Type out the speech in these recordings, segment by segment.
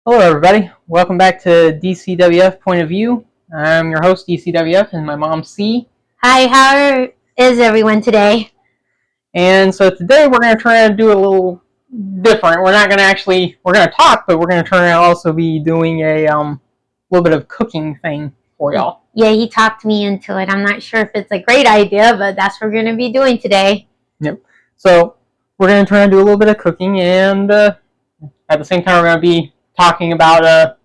Hello everybody, welcome back to DCWF Point of View. I'm your host DCWF and my mom C. Hi, how is everyone today? And so today we're going to try to do a little different. We're going to talk, but we're going to try to also be doing a little bit of cooking thing for y'all. Yeah, he talked me into it. I'm not sure if it's a great idea, but that's what we're going to be doing today. Yep. So we're going to try to do a little bit of cooking, and at the same time we're going to be talking about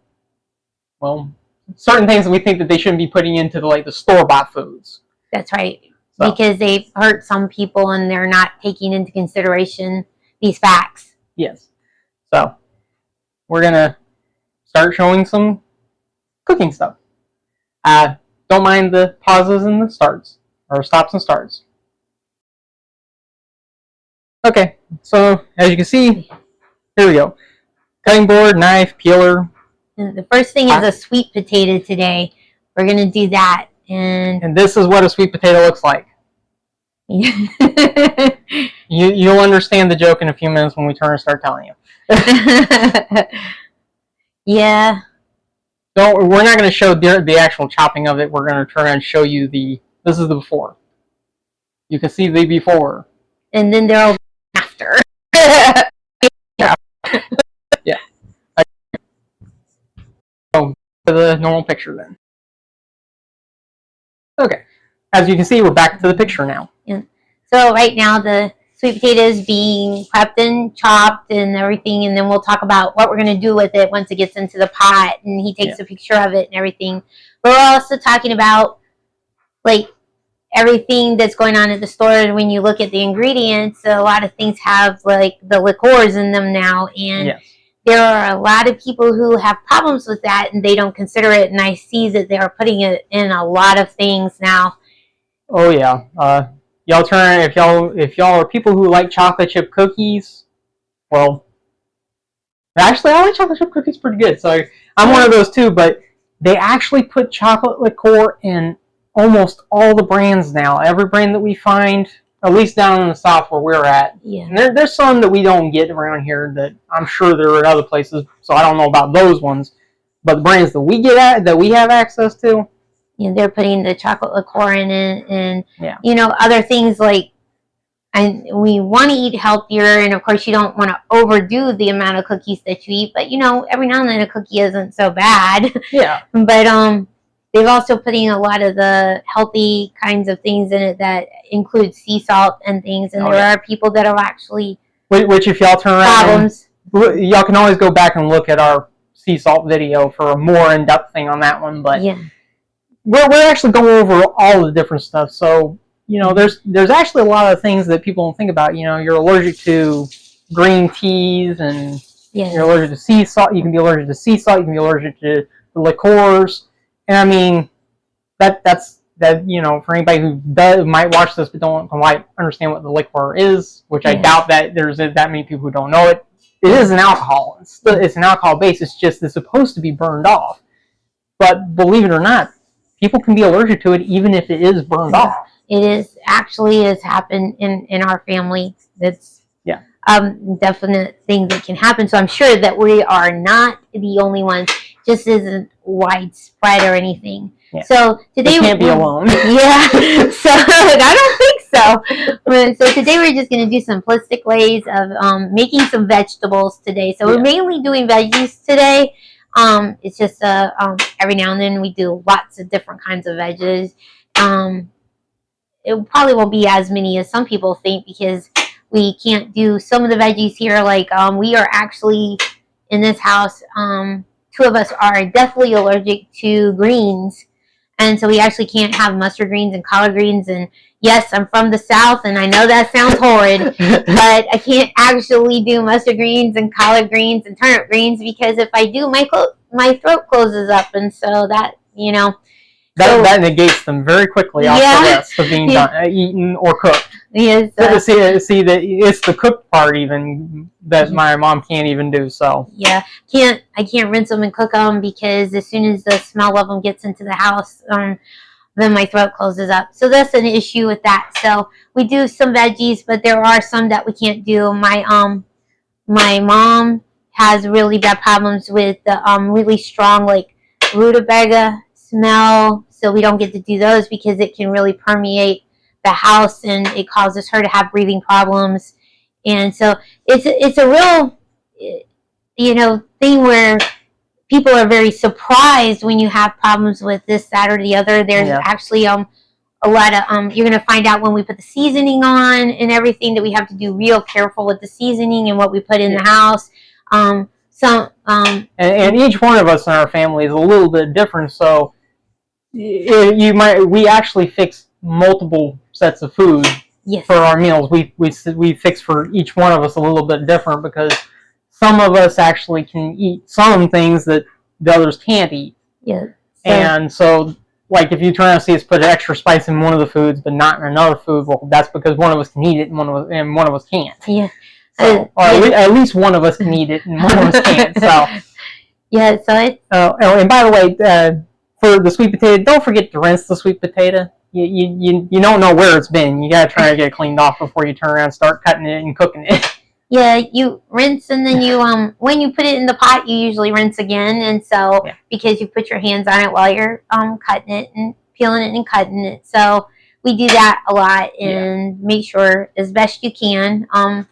certain things that we think that they shouldn't be putting into the store-bought foods. That's right, because they've hurt some people and they're not taking into consideration these facts. Yes. So we're gonna start showing some cooking stuff. Don't mind the pauses and the starts, or stops and starts. Okay, so as you can see, here we go. Cutting board, knife, peeler. And the first thing is a sweet potato today. We're going to do that. And this is what a sweet potato looks like. You'll understand the joke in a few minutes when we turn and start telling you. Yeah. We're not going to show the actual chopping of it. We're going to try and show you this is the before. You can see the before. And then there'll be after. Yeah. Yeah. So to the normal picture then. Okay. As you can see, we're back to the picture now. Yeah. So right now the sweet potato is being prepped and chopped and everything, and then we'll talk about what we're going to do with it once it gets into the pot, and he takes a picture of it and everything. But we're also talking about like everything that's going on at the store, and when you look at the ingredients, a lot of things have like the liqueurs in them now, and there are a lot of people who have problems with that and they don't consider it, and I see that they're putting it in a lot of things now. Oh yeah. Y'all turn if y'all are people who like chocolate chip cookies, well, actually I like chocolate chip cookies pretty good, so I'm one of those too, but they actually put chocolate liqueur in almost all the brands now. Every brand that we find, at least down in the South where we're at. Yeah. And there's some that we don't get around here that I'm sure there are in other places, so I don't know about those ones. But the brands that we that we have access to, they're putting the chocolate liqueur in it, and other things like, and we want to eat healthier, and of course you don't want to overdo the amount of cookies that you eat, but every now and then a cookie isn't so bad. Yeah. But they've also putting a lot of the healthy kinds of things in it that include sea salt and things, and there are people that are actually which if y'all turn around, y'all can always go back and look at our sea salt video for a more in-depth thing on that one, but we're actually going over all the different stuff. So there's actually a lot of things that people don't think about. You're allergic to green teas, and you're allergic to sea salt. You can be allergic to sea salt. You can be allergic to the liqueurs. And I mean, that's for anybody who might watch this but don't quite understand what the liqueur is, which I doubt that there's that many people who don't know it. It is an alcohol. It's an alcohol base. It's just it's supposed to be burned off. But believe it or not, people can be allergic to it even if it is burned off. It has happened in our family. That's definite thing that can happen. So I'm sure that we are not the only ones. Just isn't widespread or anything. Yeah. So today we can't be alone. Yeah. So I don't think so. So today we're just going to do simplistic ways of making some vegetables today. So we're mainly doing veggies today. It's just every now and then we do lots of different kinds of veggies. It probably won't be as many as some people think because we can't do some of the veggies here. Like we are actually in this house. Two of us are definitely allergic to greens, and so we actually can't have mustard greens and collard greens. And yes, I'm from the South, and I know that sounds horrid, but I can't actually do mustard greens and collard greens and turnip greens because if I do, my throat closes up, and so that that negates them very quickly off the list of being done, eaten or cooked. Yes. See that it's the cooked part even that my mom can't even do. So I can't rinse them and cook them because as soon as the smell of them gets into the house, then my throat closes up. So that's an issue with that. So we do some veggies, but there are some that we can't do. My mom has really bad problems with the really strong like rutabaga smell. So we don't get to do those because it can really permeate the house and it causes her to have breathing problems. And so it's a real, you know, thing where people are very surprised when you have problems with this, that, or the other. There's actually a lot of you're gonna find out when we put the seasoning on and everything that we have to do real careful with the seasoning and what we put in the house. And each one of us in our family is a little bit different. So we actually fix multiple sets of food for our meals. We fix for each one of us a little bit different because some of us actually can eat some things that the others can't eat. Yeah. And so, like, if you turn around and see us put extra spice in one of the foods but not in another food, well, that's because one of us can eat it and one of us can't. Yeah. So, at least one of us can eat it and one of us can't. So. Yeah. So it's. And by the way, for the sweet potato, don't forget to rinse the sweet potato. You don't know where it's been. You gotta try to get it cleaned off before you turn around and start cutting it and cooking it. Yeah, you rinse and then you when you put it in the pot, you usually rinse again, and so because you put your hands on it while you're cutting it and peeling it and cutting it. So we do that a lot and make sure as best you can. I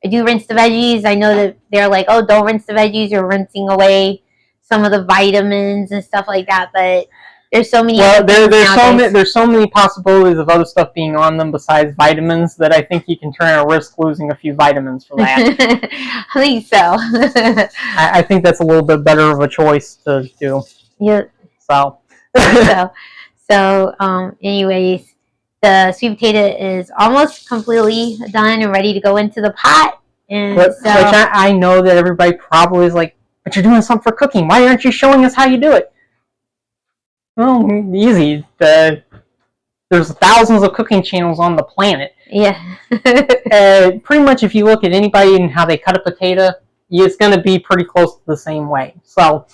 do rinse the veggies. I know that they're like, oh, don't rinse the veggies. You're rinsing away some of the vitamins and stuff like that, but there's so many. Well, there's so many possibilities of other stuff being on them besides vitamins that I think you can turn and risk losing a few vitamins for that. I think so. I think that's a little bit better of a choice to do. Yeah. So. Anyways, the sweet potato is almost completely done and ready to go into the pot. And which I know that everybody probably is like, but you're doing something for cooking. Why aren't you showing us how you do it? Well, easy. There's thousands of cooking channels on the planet. Yeah. Pretty much if you look at anybody and how they cut a potato, it's going to be pretty close to the same way. So,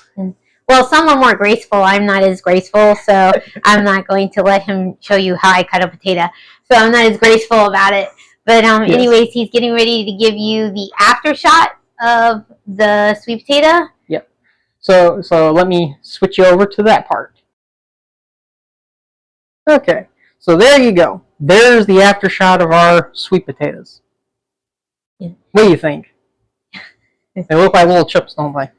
well, some are more graceful. I'm not as graceful, so I'm not going to let him show you how I cut a potato. So I'm not as graceful about it. But anyways, he's getting ready to give you the after shot of the sweet potato. Yep. So let me switch you over to that part. Okay, so there you go. There's the after shot of our sweet potatoes. Yeah. What do you think? They look like little chips, don't they?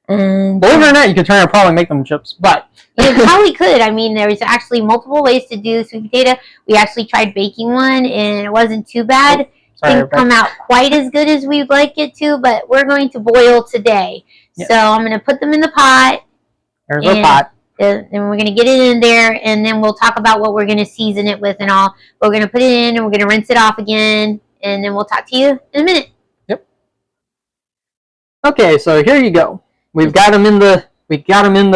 Believe it or not, you could try and probably make them chips, but... You probably could. I mean, there's actually multiple ways to do sweet potato. We actually tried baking one, and it wasn't too bad. It didn't come out quite as good as we'd like it to, but we're going to boil today. Yep. So I'm going to put them in the pot. There's our pot. And we're going to get it in there, and then we'll talk about what we're going to season it with and all. But we're going to put it in, and we're going to rinse it off again, and then we'll talk to you in a minute. Yep. Okay, so here you go. We've got them in the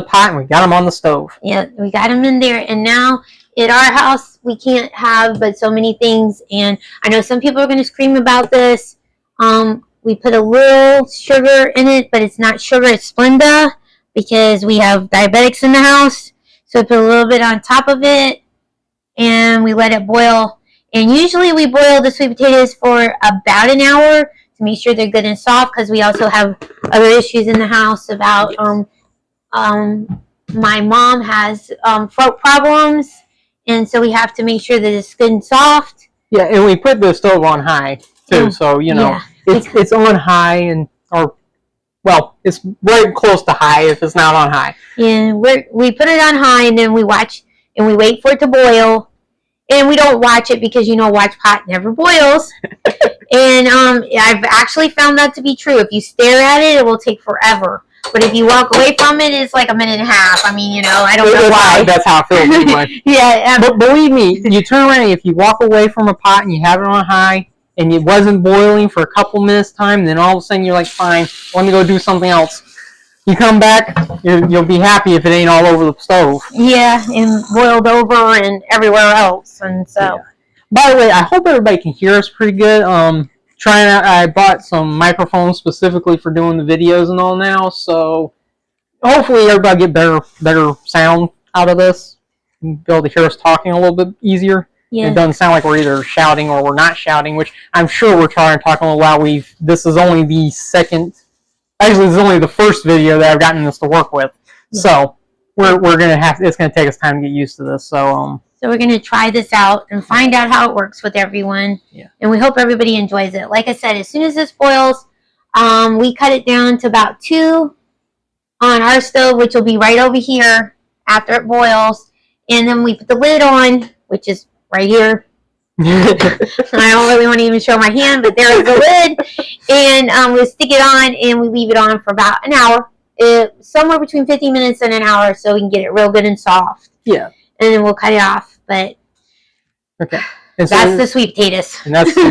pot, and we got them on the stove. Yeah, we got them in there, and now at our house we can't have but so many things. And I know some people are going to scream about this. We put a little sugar in it, but it's not sugar; it's Splenda. Because we have diabetics in the house. So we put a little bit on top of it and we let it boil. And usually we boil the sweet potatoes for about an hour to make sure they're good and soft, because we also have other issues in the house about my mom has throat problems, and so we have to make sure that it's good and soft. Yeah, and we put the stove on high too, so you know it's on high well, it's right close to high if it's not on high. Yeah, we put it on high, and then we watch and we wait for it to boil. And we don't watch it because, watch pot never boils. And I've actually found that to be true. If you stare at it, it will take forever. But if you walk away from it, it's like a minute and a half. I mean, I don't know why. That's how it feels anyway. Yeah. But believe me, you turn around, if you walk away from a pot and you have it on high, and it wasn't boiling for a couple minutes time, then all of a sudden you're like, fine, let me go do something else. You come back, you'll be happy if it ain't all over the stove. Yeah, and boiled over and everywhere else. And so, yeah. By the way, I hope everybody can hear us pretty good. I bought some microphones specifically for doing the videos and all now, so hopefully everybody get better sound out of this. And be able to hear us talking a little bit easier. Yeah. It doesn't sound like we're either shouting or we're not shouting, which I'm sure we're trying to talk a little loud. This is only the second Actually, this is only the first video that I've gotten this to work with. Yeah. So we're gonna have. It's gonna take us time to get used to this. So So we're gonna try this out and find out how it works with everyone. Yeah. And we hope everybody enjoys it. Like I said, as soon as this boils, we cut it down to about 2 on our stove, which will be right over here after it boils. And then we put the lid on, which is right here. I don't really want to even show my hand, but there's the lid. And we stick it on and we leave it on for about an hour. Somewhere between 50 minutes and an hour so we can get it real good and soft. Yeah. And then we'll cut it off. But okay. That's the sweet potatoes. And that's so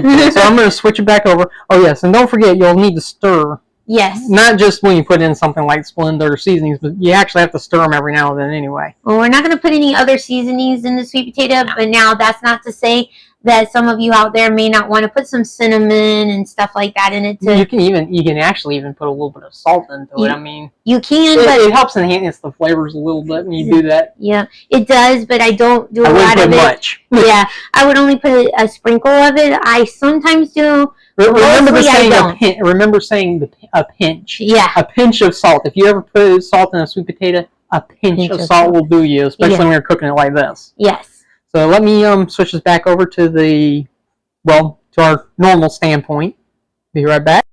I'm going to switch it back over. Oh, yes. And don't forget, you'll need to stir. Yes. Not just when you put in something like Splenda or seasonings, but you actually have to stir them every now and then anyway. Well, we're not going to put any other seasonings in the sweet potato, but now that's not to say that some of you out there may not want to put some cinnamon and stuff like that in it. You can actually even put a little bit of salt into it. I mean, you can, but it helps enhance the flavors a little bit when you do that. Yeah, it does, but I don't do a lot of it. Much. Yeah, I would only put a sprinkle of it. I sometimes do. Remember saying a pinch. Yeah. A pinch of salt. If you ever put salt in a sweet potato, a pinch of salt will do you, especially when you're cooking it like this. Yes. So let me switch this back over to our normal standpoint. Be right back.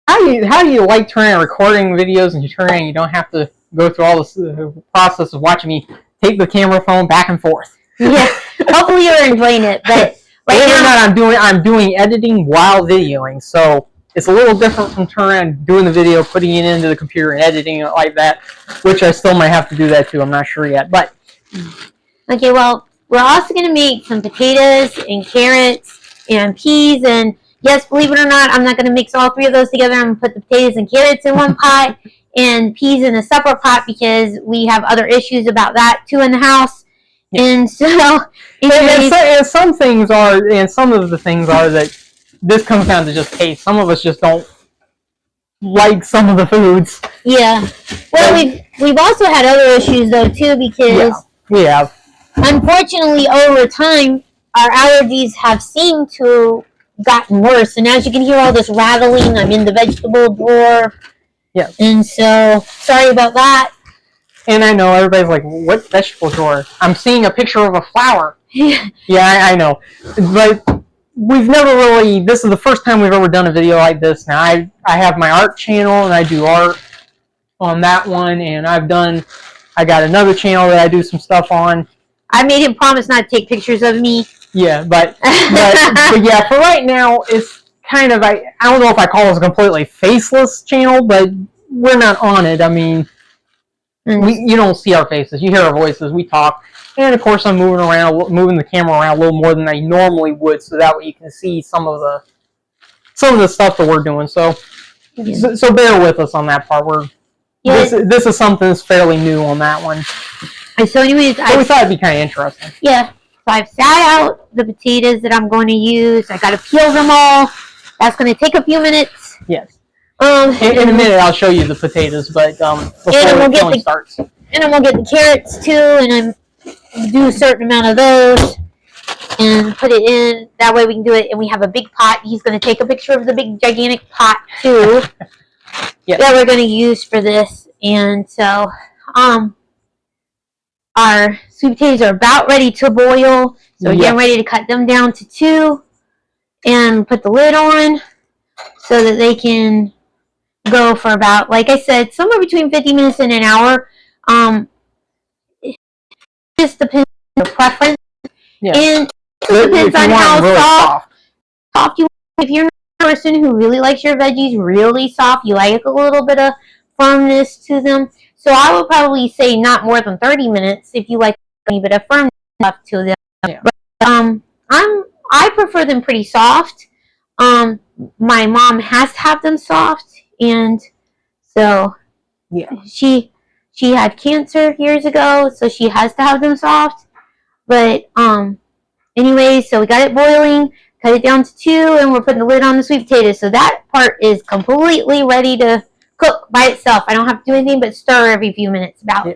How do you like turning recording videos and you turn it and you don't have to go through all this process of watching me take the camera phone back and forth? Yeah. Hopefully you're enjoying it, but right now I'm doing editing while videoing, so it's a little different from doing the video, putting it into the computer and editing it like that, which I still might have to do that too. I'm not sure yet, but okay. Well, we're also going to make some potatoes and carrots and peas, and yes, believe it or not, I'm not going to mix all 3 of those together. I'm going to put the potatoes and carrots in one pot and peas in a separate pot because we have other issues about that too in the house. Yeah. And so, and some things are, and some of the things are that this comes down to just taste. Some of us just don't like some of the foods. Yeah. Well, we've also had other issues though too because we have. Unfortunately, over time, our allergies have seemed to gotten worse. And as you can hear all this rattling, I'm in the vegetable drawer. Yeah. And so, sorry about that. And I know everybody's like, what vegetable drawer? I'm seeing a picture of a flower. Yeah. Yeah, I know. But we've never really, this is the first time we've ever done a video like this. Now, I have my art channel, and I do art on that one. And I got another channel that I do some stuff on. I made him promise not to take pictures of me. Yeah, but yeah, for right now, it's kind of, I don't know if I call this a completely faceless channel, but we're not on it. I mean, you don't see our faces. You hear our voices. We talk. And, of course, I'm moving the camera around a little more than I normally would, so that way you can see some of the stuff that we're doing. So bear with us on that part. This is something that's fairly new on that one. So anyways, we thought it'd be kind of interesting. Yeah. So I've sat out the potatoes that I'm going to use. I got to peel them all. That's going to take a few minutes. Yes. In a minute, I'll show you the potatoes, but before the peeling starts. And then we'll get the carrots too, and I'm do a certain amount of those and put it in. That way we can do it, and we have a big pot. He's going to take a picture of the big gigantic pot too. Yes. That we're going to use for this. And so, our sweet potatoes are about ready to boil, so we're getting ready to cut them down to 2 and put the lid on so that they can go for about, like I said, somewhere between 50 minutes and an hour. It just depends on your preference. Yeah. And it depends on how really soft you want. If you're not a person who really likes your veggies really soft, you like a little bit of firmness to them. So I would probably say not more than 30 minutes if you like a bit of firmness left to them. Yeah. But I prefer them pretty soft. My mom has to have them soft, and so she had cancer years ago, so she has to have them soft. But anyway, so we got it boiling, cut it down to 2, and we're putting the lid on the sweet potatoes. So that part is completely ready to cook by itself. I don't have to do anything but stir every few minutes. About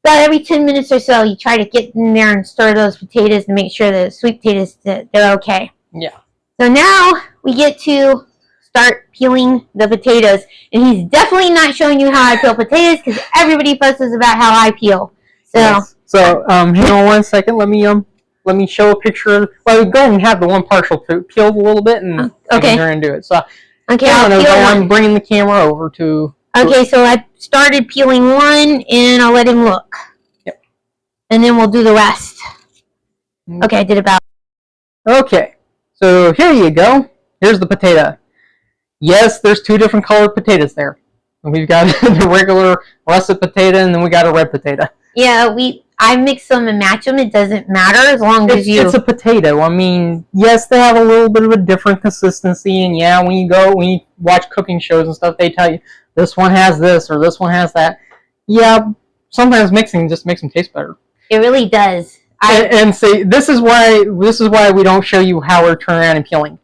every 10 minutes or so, you try to get in there and stir those potatoes to make sure the sweet potatoes they're okay. Yeah. So now we get to start peeling the potatoes. And he's definitely not showing you how I peel potatoes because everybody fusses about how I peel. So, yes. So hang on 1 second. Let me show a picture. Well, go ahead and have the one partial peeled a little bit, and I can turn and do it. So, okay, I'm bringing the camera over to. Okay, so I started peeling one, and I'll let him look. Yep. And then we'll do the rest. Okay, I did about. Okay, so here you go. Here's the potato. Yes, there's two different colored potatoes there. We've got the regular russet potato, and then we got a red potato. Yeah, I mix them and match them. It doesn't matter as long as you. It's a potato. I mean, yes, they have a little bit of a different when you watch cooking shows and stuff, they tell you this one has this or this one has that. Yeah, sometimes mixing just makes them taste better. It really does. And see, this is why we don't show you how we're turning around and peeling.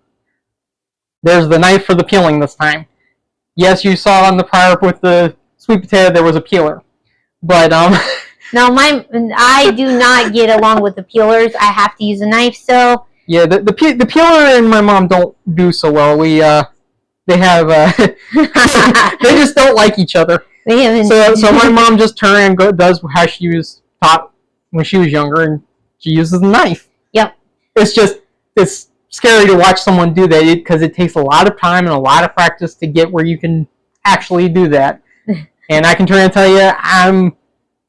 There's the knife for the peeling this time. Yes, you saw on the prior with the sweet potato there was a peeler, but No, I do not get along with the peelers. I have to use a knife. So yeah, the peeler and my mom don't do so well. They have they just don't like each other. So my mom just turns and does how she was taught when she was younger, and she uses a knife. Yep. It's scary to watch someone do that because it takes a lot of time and a lot of practice to get where you can actually do that. And I can turn and tell you,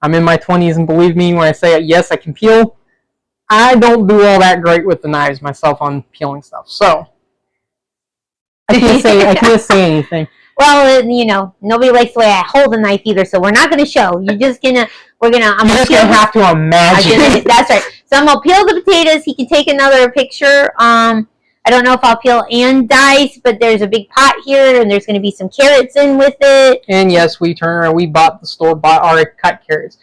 I'm in my 20s, and believe me when I say it, yes, I can peel. I don't do all that great with the knives myself on peeling stuff, so I can't say anything. Well, nobody likes the way I hold a knife either, so we're not going to show. I'm just going to have to imagine. That's right. So I'm going to peel the potatoes. He can take another picture. I don't know if I'll peel and dice, but there's a big pot here, and there's going to be some carrots in with it. And yes, we bought already cut carrots.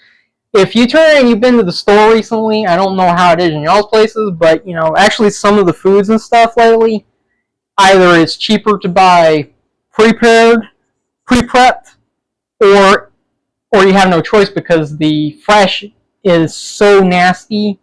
If you turn and you've been to the store recently, I don't know how it is in y'all's places, but actually some of the foods and stuff lately, either it's cheaper to buy pre-prepped, or you have no choice because the fresh is so nasty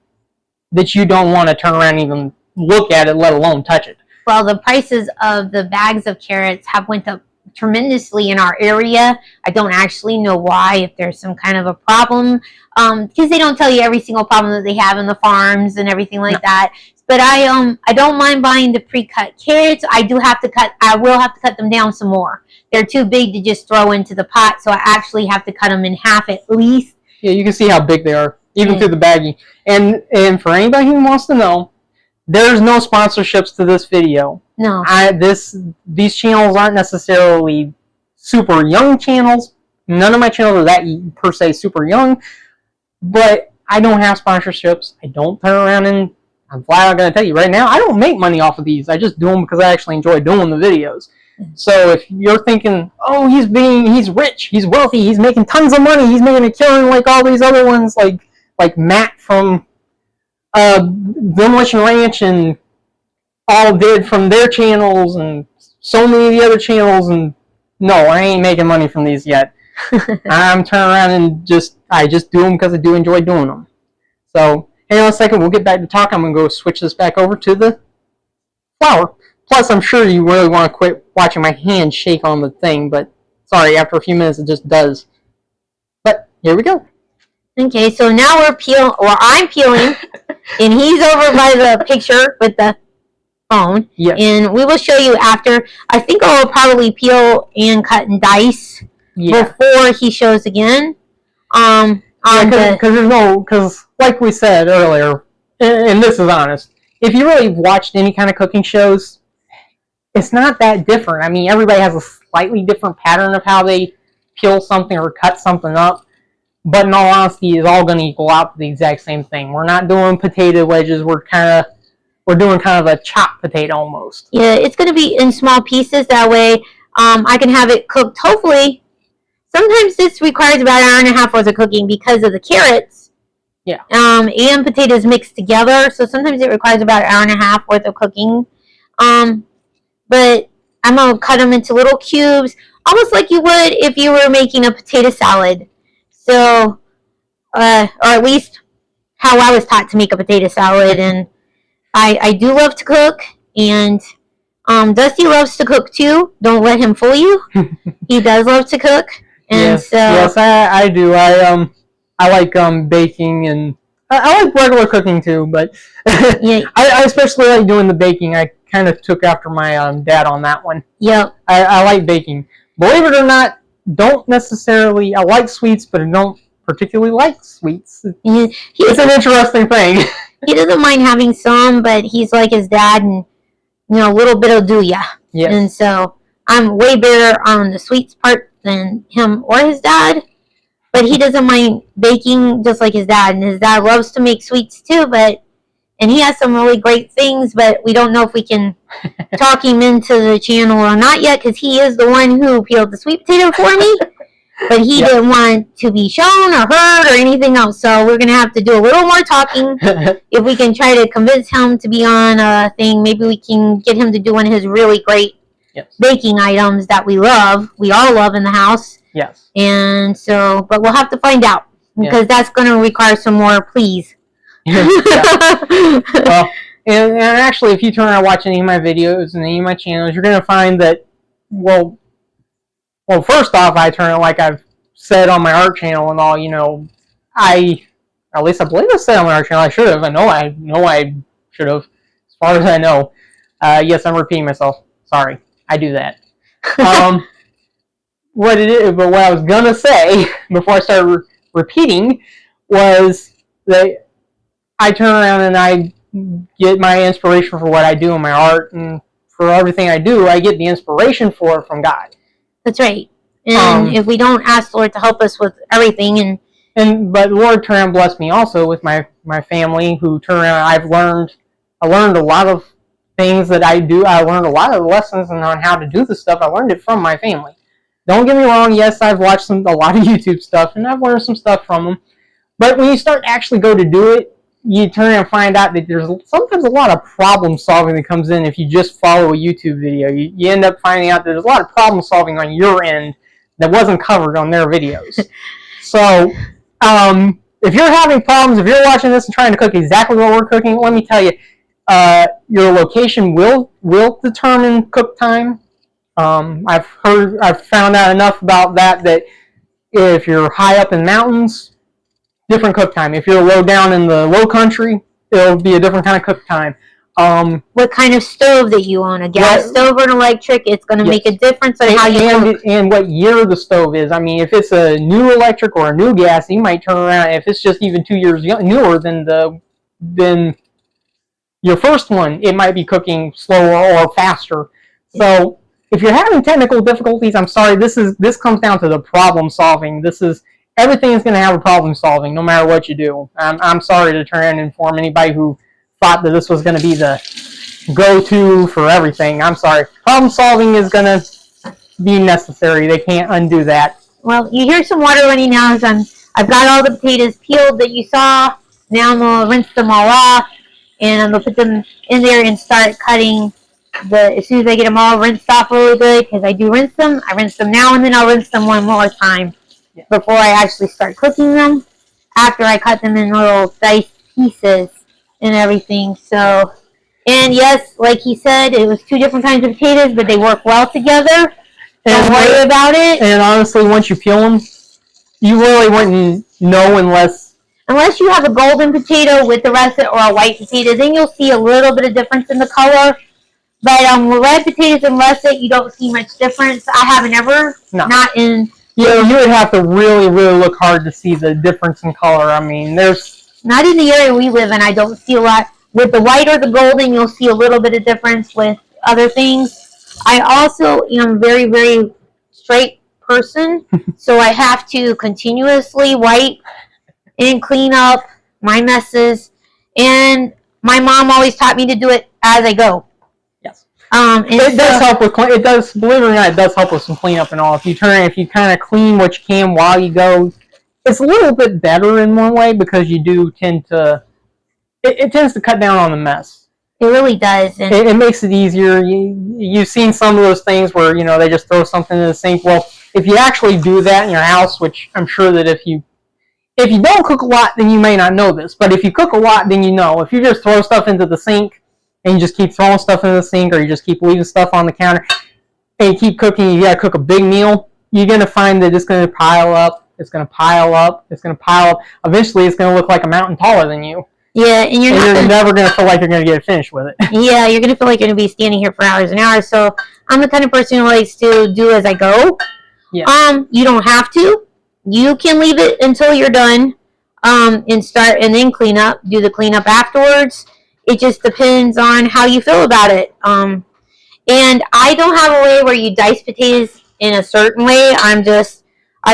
that you don't want to turn around and even look at it, let alone touch it. Well, the prices of the bags of carrots have went up tremendously in our area. I don't actually know why, if there's some kind of a problem, because they don't tell you every single problem that they have in the farms and everything like that. But I don't mind buying the pre-cut carrots. I will have to cut them down some more. They're too big to just throw into the pot, so I actually have to cut them in half at least. Yeah, you can see how big they are, even through the baggie. And for anybody who wants to know, there's no sponsorships to this video. No. These channels aren't necessarily super young channels. None of my channels are that per se super young, but I don't have sponsorships. I don't turn around and I'm flat out going to tell you right now, I don't make money off of these. I just do them because I actually enjoy doing the videos. So if you're thinking, oh, he's rich, he's wealthy, he's making tons of money, he's making a killing like all these other ones, like Matt from Demolition Ranch and all did from their channels and so many of the other channels, and no, I ain't making money from these yet. I'm turning around and I just do them because I do enjoy doing them. So hang on a second, we'll get back to talk. I'm going to go switch this back over to the flour. Plus, I'm sure you really want to quit watching my hand shake on the thing, but sorry, after a few minutes it just does. But here we go. Okay, so now I'm peeling, and he's over by the picture with the phone. Yes. And we will show you after. I think I'll probably peel and cut and dice before he shows again. Because like we said earlier, and this is honest, if you really watched any kind of cooking shows, it's not that different. I mean, everybody has a slightly different pattern of how they peel something or cut something up, but in all honesty, it's all going to equal out to the exact same thing. We're not doing potato wedges. We're doing kind of a chopped potato almost. Yeah, it's going to be in small pieces. That way, I can have it cooked. Hopefully, sometimes this requires about an hour and a half worth of cooking because of the carrots. Yeah. And potatoes mixed together. So sometimes it requires about an hour and a half worth of cooking. But I'm going to cut them into little cubes, almost like you would if you were making a potato salad. So, or at least how I was taught to make a potato salad. And I do love to cook, and Dusty loves to cook too. Don't let him fool you. He does love to cook, and yes, I do. I like baking, and I like regular cooking too. But yeah. I especially like doing the baking. I kind of took after my dad on that one. Yep. I like baking. Believe it or not, don't necessarily. I like sweets, but I don't particularly like sweets. It's an interesting thing. He doesn't mind having some, but he's like his dad, and a little bit will do ya. Yes. And so I'm way better on the sweets part than him or his dad. But he doesn't mind baking just like his dad, and his dad loves to make sweets too. And he has some really great things, but we don't know if we can talk him into the channel or not yet, because he is the one who peeled the sweet potato for me. But he didn't want to be shown or heard or anything else, so we're going to have to do a little more talking. If we can try to convince him to be on a thing, maybe we can get him to do one of his really great baking items that we all love in the house. Yes. And so, but we'll have to find out, because that's going to require some more please. Well, and actually, if you turn around and watch any of my videos and any of my channels, you're going to find that, well, first off, I turn it, like I've said on my art channel and all, at least I believe I said on my art channel, I should have. I know I should have, as far as I know. Yes, I'm repeating myself. Sorry, I do that. What I was going to say before I started repeating was that I turn around and I get my inspiration for what I do in my art, and for everything I do, I get the inspiration for it from God. That's right. And if we don't ask the Lord to help us with everything, but the Lord turned and blessed me also with my family, who turned around. I learned a lot of things that I do. I learned a lot of lessons on how to do the stuff. I learned it from my family. Don't get me wrong. Yes, I've watched a lot of YouTube stuff, and I've learned some stuff from them. But when you start to actually go to do it, you turn and find out that there's sometimes a lot of problem solving that comes in if you just follow a YouTube video. You end up finding out that there's a lot of problem solving on your end that wasn't covered on their videos. So, if you're having problems, if you're watching this and trying to cook exactly what we're cooking, let me tell you, your location will determine cook time. I've found out enough about that if you're high up in mountains, different cook time. If you're low down in the low country, it'll be a different kind of cook time. What kind of stove that you own, a gas stove or an electric, it's going to make a difference on how you cook. And what year the stove is. I mean, if it's a new electric or a new gas, you might turn around. If it's just even 2 years newer than your first one, it might be cooking slower or faster. So if you're having technical difficulties, I'm sorry. This comes down to the problem solving. Everything is going to have a problem solving, no matter what you do. I'm sorry to turn and inform anybody who thought that this was going to be the go-to for everything. I'm sorry. Problem solving is going to be necessary. They can't undo that. Well, you hear some water running now. As I've got all the potatoes peeled that you saw. Now I'm going to rinse them all off, and I'm going to put them in there and start cutting. As soon as I get them all rinsed off really good, because I do rinse them. I rinse them now, and then I'll rinse them one more time before I actually start cooking them, after I cut them in little diced pieces and everything. So, and yes, like he said, it was 2 different kinds of potatoes, but they work well together. Don't worry about it. And honestly, once you peel them, you really wouldn't know unless you have a golden potato with the russet or a white potato. Then you'll see a little bit of difference in the color. But with red potatoes and russet, you don't see much difference. I haven't ever. No. Not in. You would have to really, really look hard to see the difference in color. I mean, there's... Not in the area we live in, I don't see a lot. With the white or the golden, you'll see a little bit of difference with other things. I also am a very, very straight person, so I have to continuously wipe and clean up my messes. And my mom always taught me to do it as I go. It does help with believe it or not, it does help with some cleanup and all. If you kind of clean what you can while you go, it's a little bit better in one way, because you do tend to, it tends to cut down on the mess. It really does. And it makes it easier. You've seen some of those things where, they just throw something in the sink. Well, if you actually do that in your house, which I'm sure that if you don't cook a lot, then you may not know this. But if you cook a lot, then you know. If you just throw stuff into the sink, and you just keep throwing stuff in the sink, or you just keep leaving stuff on the counter, and you keep cooking, you gotta cook a big meal, you're gonna find that it's gonna pile up, it's gonna pile up, it's gonna pile up. Eventually, it's gonna look like a mountain taller than you. Yeah, and you're never gonna feel like you're gonna get finished with it. Yeah, you're gonna feel like you're gonna be standing here for hours and hours. So I'm the kind of person who likes to do as I go. Yeah. You don't have to. You can leave it until you're done. And start and then clean up. Do the cleanup afterwards. It just depends on how you feel about it. And I don't have a way where you dice potatoes in a certain way. I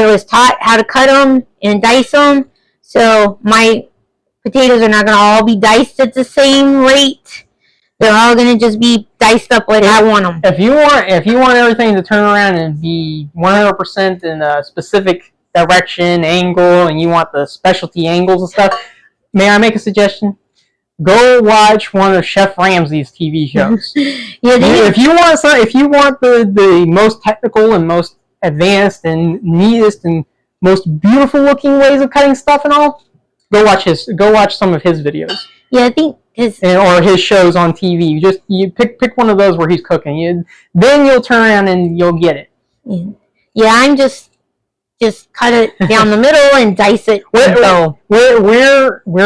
was taught how to cut them and dice them. So my potatoes are not going to all be diced at the same rate. They're all going to just be diced up like I want them. If you want everything to turn around and be 100% in a specific direction, angle, and you want the specialty angles and stuff, may I make a suggestion? Go watch one of Chef Ramsay's TV shows. If you want the most technical and most advanced and neatest and most beautiful looking ways of cutting stuff and all, go watch some of his videos. Yeah, I think or his shows on TV. You pick one of those where he's cooking. Then you'll turn around and you'll get it. Yeah, I'm just cut it down the middle and dice it. We're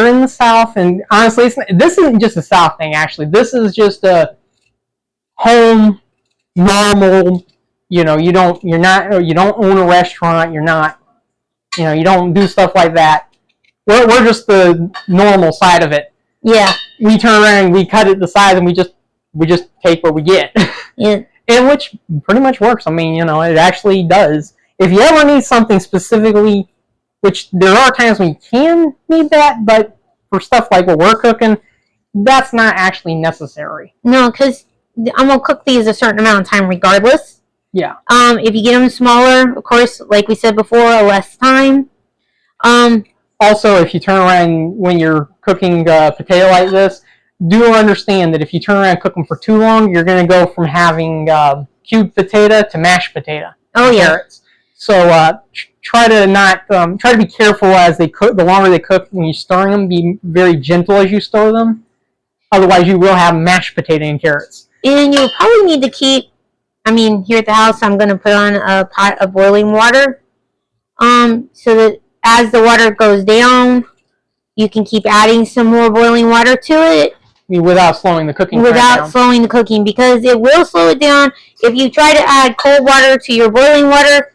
in the South, and honestly, this isn't just a South thing. Actually, this is just a home normal. You don't own a restaurant. You don't do stuff like that. We're just the normal side of it. Yeah. We turn around and we cut it the size, and we just take what we get. Yeah. And which pretty much works. I mean, it actually does. If you ever need something specifically, which there are times when you can need that, but for stuff like what we're cooking, that's not actually necessary. No, because I'm going to cook these a certain amount of time regardless. Yeah. If you get them smaller, of course, like we said before, less time. Also, if you turn around when you're cooking potato like this, do understand that if you turn around and cook them for too long, you're going to go from having cubed potato to mashed potato. Oh, yeah. Carrots. So try to be careful as they cook. The longer they cook, when you stir them, be very gentle as you stir them. Otherwise, you will have mashed potato and carrots. And you probably need to keep. Here at the house, I'm going to put on a pot of boiling water, so that as the water goes down, you can keep adding some more boiling water to it. Without slowing the cooking. Without slowing the cooking, because it will slow it down. If you try to add cold water to your boiling water,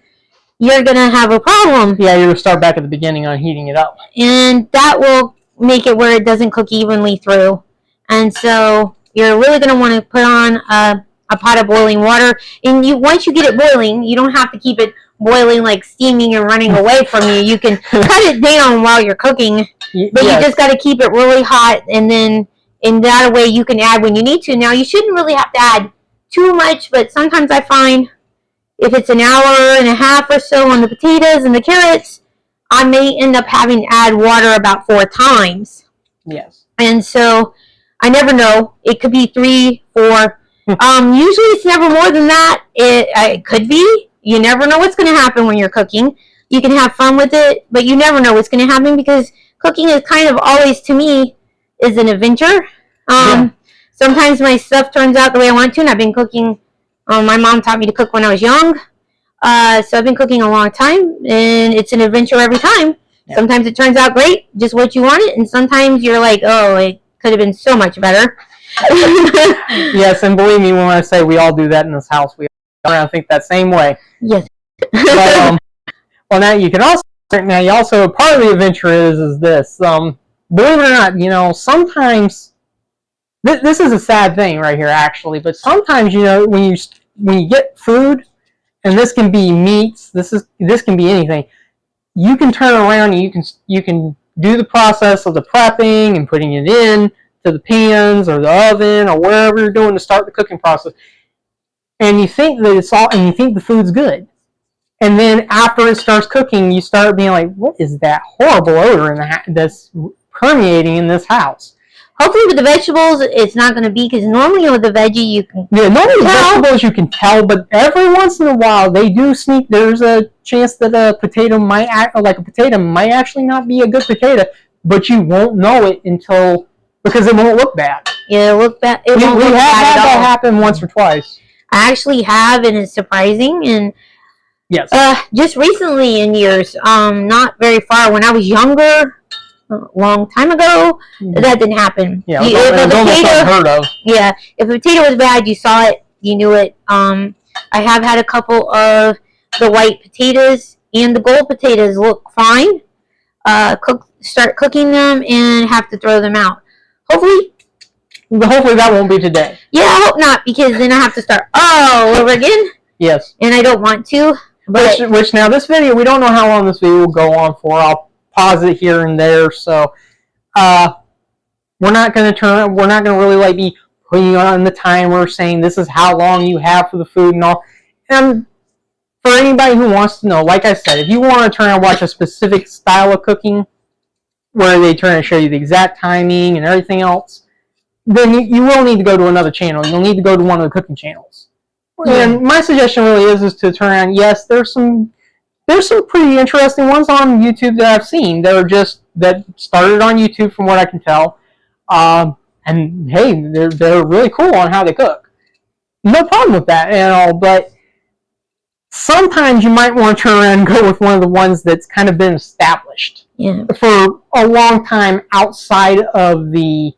you're going to have a problem. Yeah, you're going to start back at the beginning on heating it up. And that will make it where it doesn't cook evenly through. And so you're really going to want to put on a pot of boiling water. And once you get it boiling, you don't have to keep it boiling like steaming and running away from you. You can cut it down while you're cooking. But you just got to keep it really hot, and then in that way you can add when you need to. Now, you shouldn't really have to add too much, but sometimes I find if it's an hour and a half or so on the potatoes and the carrots, I may end up having to add water about 4 times. Yes. And so I never know. It could be 3, 4. Usually it's never more than that. It could be. You never know what's going to happen when you're cooking. You can have fun with it, but you never know what's going to happen, because cooking is kind of always, to me, is an adventure. Sometimes my stuff turns out the way I want to, and I've been cooking. My mom taught me to cook when I was young, so I've been cooking a long time, and it's an adventure every time. Yeah. Sometimes it turns out great, just what you want it, and sometimes you're like, oh, it could have been so much better. Yes, and believe me when I say we all do that in this house. We all think that same way. Yes. But, well, now you also part of the adventure is this. Believe it or not, sometimes this is a sad thing right here, actually. But sometimes, when you get food, and this can be meats, this can be anything. You can turn around and you can do the process of the prepping and putting it in to the pans or the oven or wherever you're doing to start the cooking process. And you think that and you think the food's good. And then after it starts cooking, you start being like, what is that horrible odor that's permeating in this house? Hopefully with the vegetables, it's not going to be, because normally with the veggie, you can normally vegetables you can tell, but every once in a while, they do sneak. There's a chance that a potato might actually not be a good potato, but you won't know it until because it won't look bad. Yeah, it look bad. We have had that happen once or twice. I actually have, and it's surprising. And yes, just recently in years, not very far, when I was younger, a long time ago, that didn't happen. Yeah, it was almost unheard of. Yeah, if a potato was bad, you saw it, you knew it. I have had a couple of the white potatoes and the gold potatoes look fine. Start cooking them and have to throw them out. Hopefully that won't be today. Yeah, I hope not, because then I have to start all over again. Yes. And I don't want to. But which now this video, we don't know how long this video will go on for. I'll pause it here and there. So we're not going to really be putting on the timer saying this is how long you have for the food and all. And for anybody who wants to know, like I said, if you want to turn and watch a specific style of cooking where they turn and show you the exact timing and everything else, then you will need to go to another channel. You'll need to go to one of the cooking channels. Yeah. And my suggestion really is to turn on. Yes, there's some pretty interesting ones on YouTube that I've seen that started on YouTube from what I can tell. And hey, they're really cool on how they cook. No problem with that and all, but sometimes you might want to turn around and go with one of the ones that's kind of been established for a long time outside of the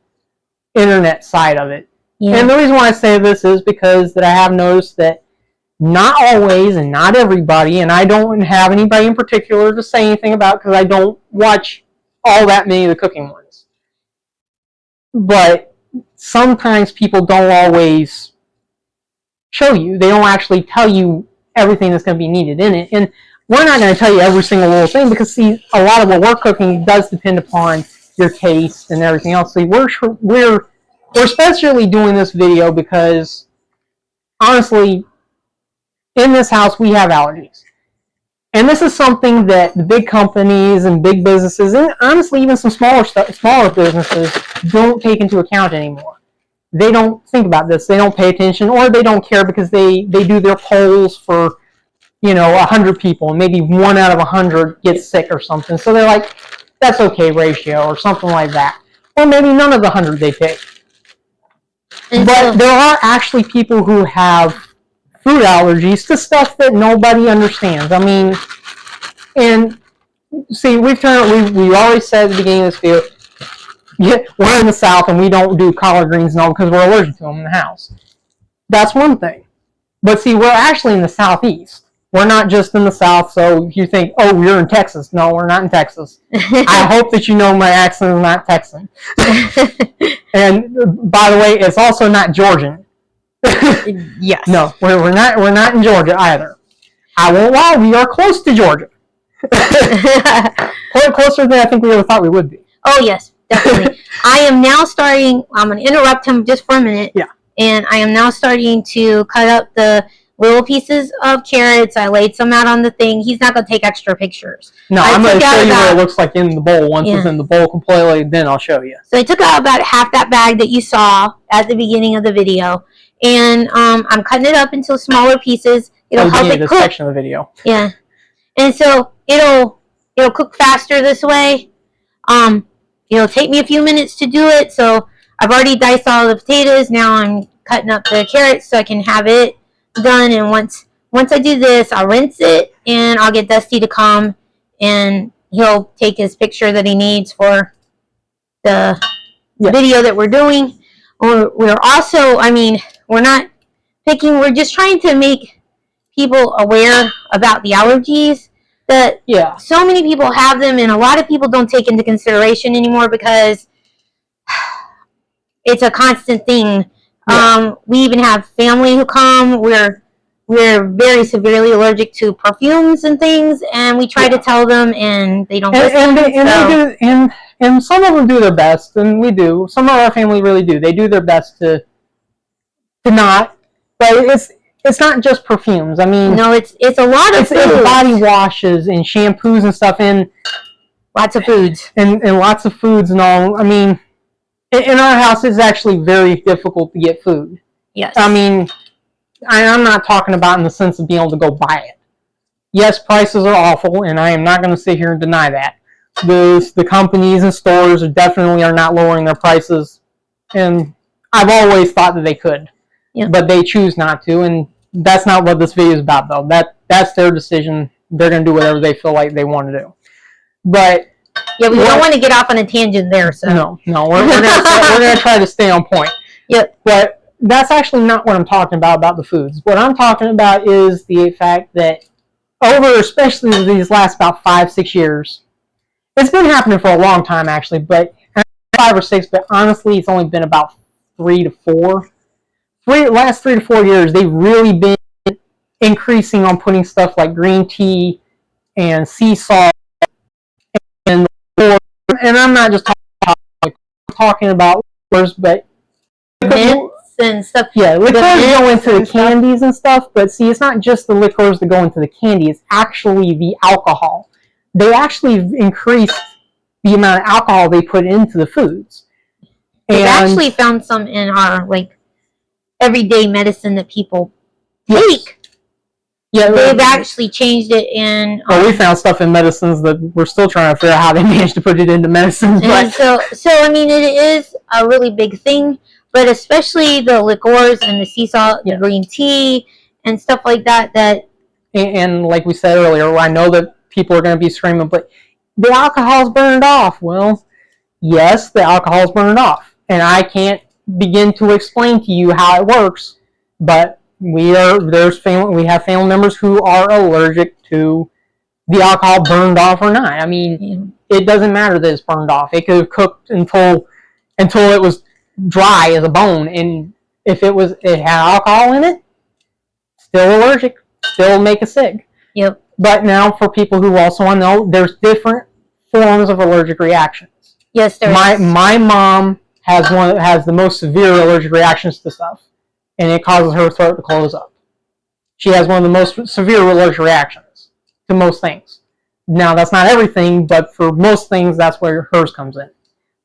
internet side of it. Yeah. And the reason why I say this is because that I have noticed that not always and not everybody, and I don't have anybody in particular to say anything about because I don't watch all that many of the cooking ones. But sometimes people don't always show you. They don't actually tell you everything that's going to be needed in it. And we're not going to tell you every single little thing because, see, a lot of what we're cooking does depend upon your taste and everything else. See, we're especially doing this video because, honestly, in this house we have allergies. And this is something that the big companies and big businesses, and honestly even some smaller businesses, don't take into account anymore. They don't think about this. They don't pay attention, or they don't care because they do their polls for, 100 people, and maybe 1 out of 100 gets sick or something. So they're like, that's okay ratio or something like that. Or maybe none of the 100 they take. But there are actually people who have food allergies to stuff that nobody understands. I mean, and see, we already said at the beginning of this video, we're in the South and we don't do collard greens and all because we're allergic to them in the house. That's one thing. But see, we're actually in the Southeast. We're not just in the South, so if you think, oh, we're in Texas. No, we're not in Texas. I hope that you know my accent is not Texan. And by the way, it's also not Georgian. Yes. No, we're not in Georgia either. I won't lie, we are close to Georgia. Closer than I think we ever thought we would be. Oh yes, definitely. I am now starting. I'm going to interrupt him just for a minute. Yeah. And I am now starting to cut up the little pieces of carrots. I laid some out on the thing. He's not going to take extra pictures. No, I'm going to show you what it looks like in the bowl. Once it's in the bowl completely, then I'll show you. So I took out about half that bag that you saw at the beginning of the video. And I'm cutting it up into smaller pieces. It'll help it cook. Section of the video. Yeah. And so it'll cook faster this way. It'll take me a few minutes to do it. So I've already diced all the potatoes. Now I'm cutting up the carrots so I can have it done. And once I do this, I'll rinse it and I'll get Dusty to come and he'll take his picture that he needs for the video that we're doing. We're also, we're not picking, we're just trying to make people aware about the allergies that so many people have them, and a lot of people don't take into consideration anymore because it's a constant thing. We even have family who come. We're very severely allergic to perfumes and things, and we try to tell them, and they don't listen. And some of them do their best, and we do. Some of our family really do. They do their best to not. But it's not just perfumes. I mean, no, it's a lot of foods. It's body washes and shampoos and stuff, and lots of foods and lots of foods and all. I mean, in our house, it's actually very difficult to get food. Yes. I mean, I'm not talking about in the sense of being able to go buy it. Yes, prices are awful, and I am not going to sit here and deny that. The companies and stores definitely are not lowering their prices And I've always thought that they could, but they choose not to, and that's not what this video is about, though. That's their decision. They're going to do whatever they feel like they want to do. But yeah, we don't want to get off on a tangent there. So no, we're going to try to stay on point. Yep. But that's actually not what I'm talking about the foods. What I'm talking about is the fact that over, especially these last about 5-6 years, it's been happening for a long time, actually, but 5 or 6, but honestly, it's only been about 3 to 4. Last 3 to 4 years, they've really been increasing on putting stuff like green tea and sea salt and I'm not just talking about liqueurs, but mints and stuff. Yeah, liqueurs go into the candies and stuff, but see, it's not just the liqueurs that go into the candy, it's actually the alcohol. They actually increased the amount of alcohol they put into the foods. We've actually found some in our everyday medicine that people take. Yeah, they've actually changed it in. Well, we found stuff in medicines that we're still trying to figure out how they managed to put it into medicines. But so I mean, it is a really big thing. But especially the liqueurs and the sea salt, the green tea, and stuff like that. And like we said earlier, I know that people are going to be screaming, but the alcohol's burned off. Well, yes, the alcohol's burned off, and I can't begin to explain to you how it works. But we have family members who are allergic to the alcohol burned off or not. I mean, it doesn't matter that it's burned off. It could have cooked until it was dry as a bone, and if it had alcohol in it, still allergic, still make us sick. Yep. But now for people who also want to know, there's different forms of allergic reactions. Yes, there is. My mom has the most severe allergic reactions to stuff, and it causes her throat to close up. She has one of the most severe allergic reactions to most things. Now, that's not everything, but for most things, that's where hers comes in.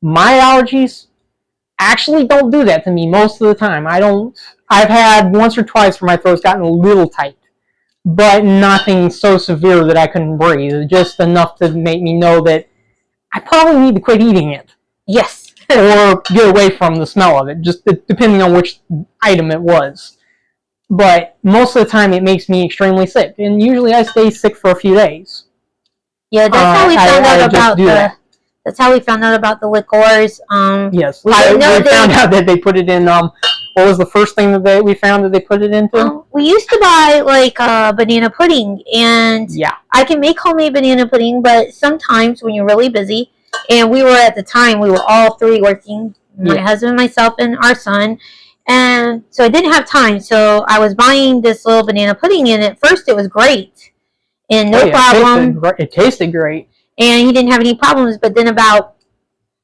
My allergies actually don't do that to me most of the time. I've had once or twice where my throat's gotten a little tight, but nothing so severe that I couldn't breathe. Just enough to make me know that I probably need to quit eating it. Yes. Or get away from the smell of it, just depending on which item it was. But most of the time it makes me extremely sick, and usually I stay sick for a few days. Yeah, that's how we found out about that's how we found out about the liqueurs. Yes, we found out that they put it in. What was the first thing that we found that they put it into? We used to buy banana pudding, and I can make homemade banana pudding, but sometimes when you're really busy, and we were all three working, my husband, myself, and our son, and so I didn't have time. So I was buying this little banana pudding, and at first it was great, and no problem. It tasted great. And he didn't have any problems, but then about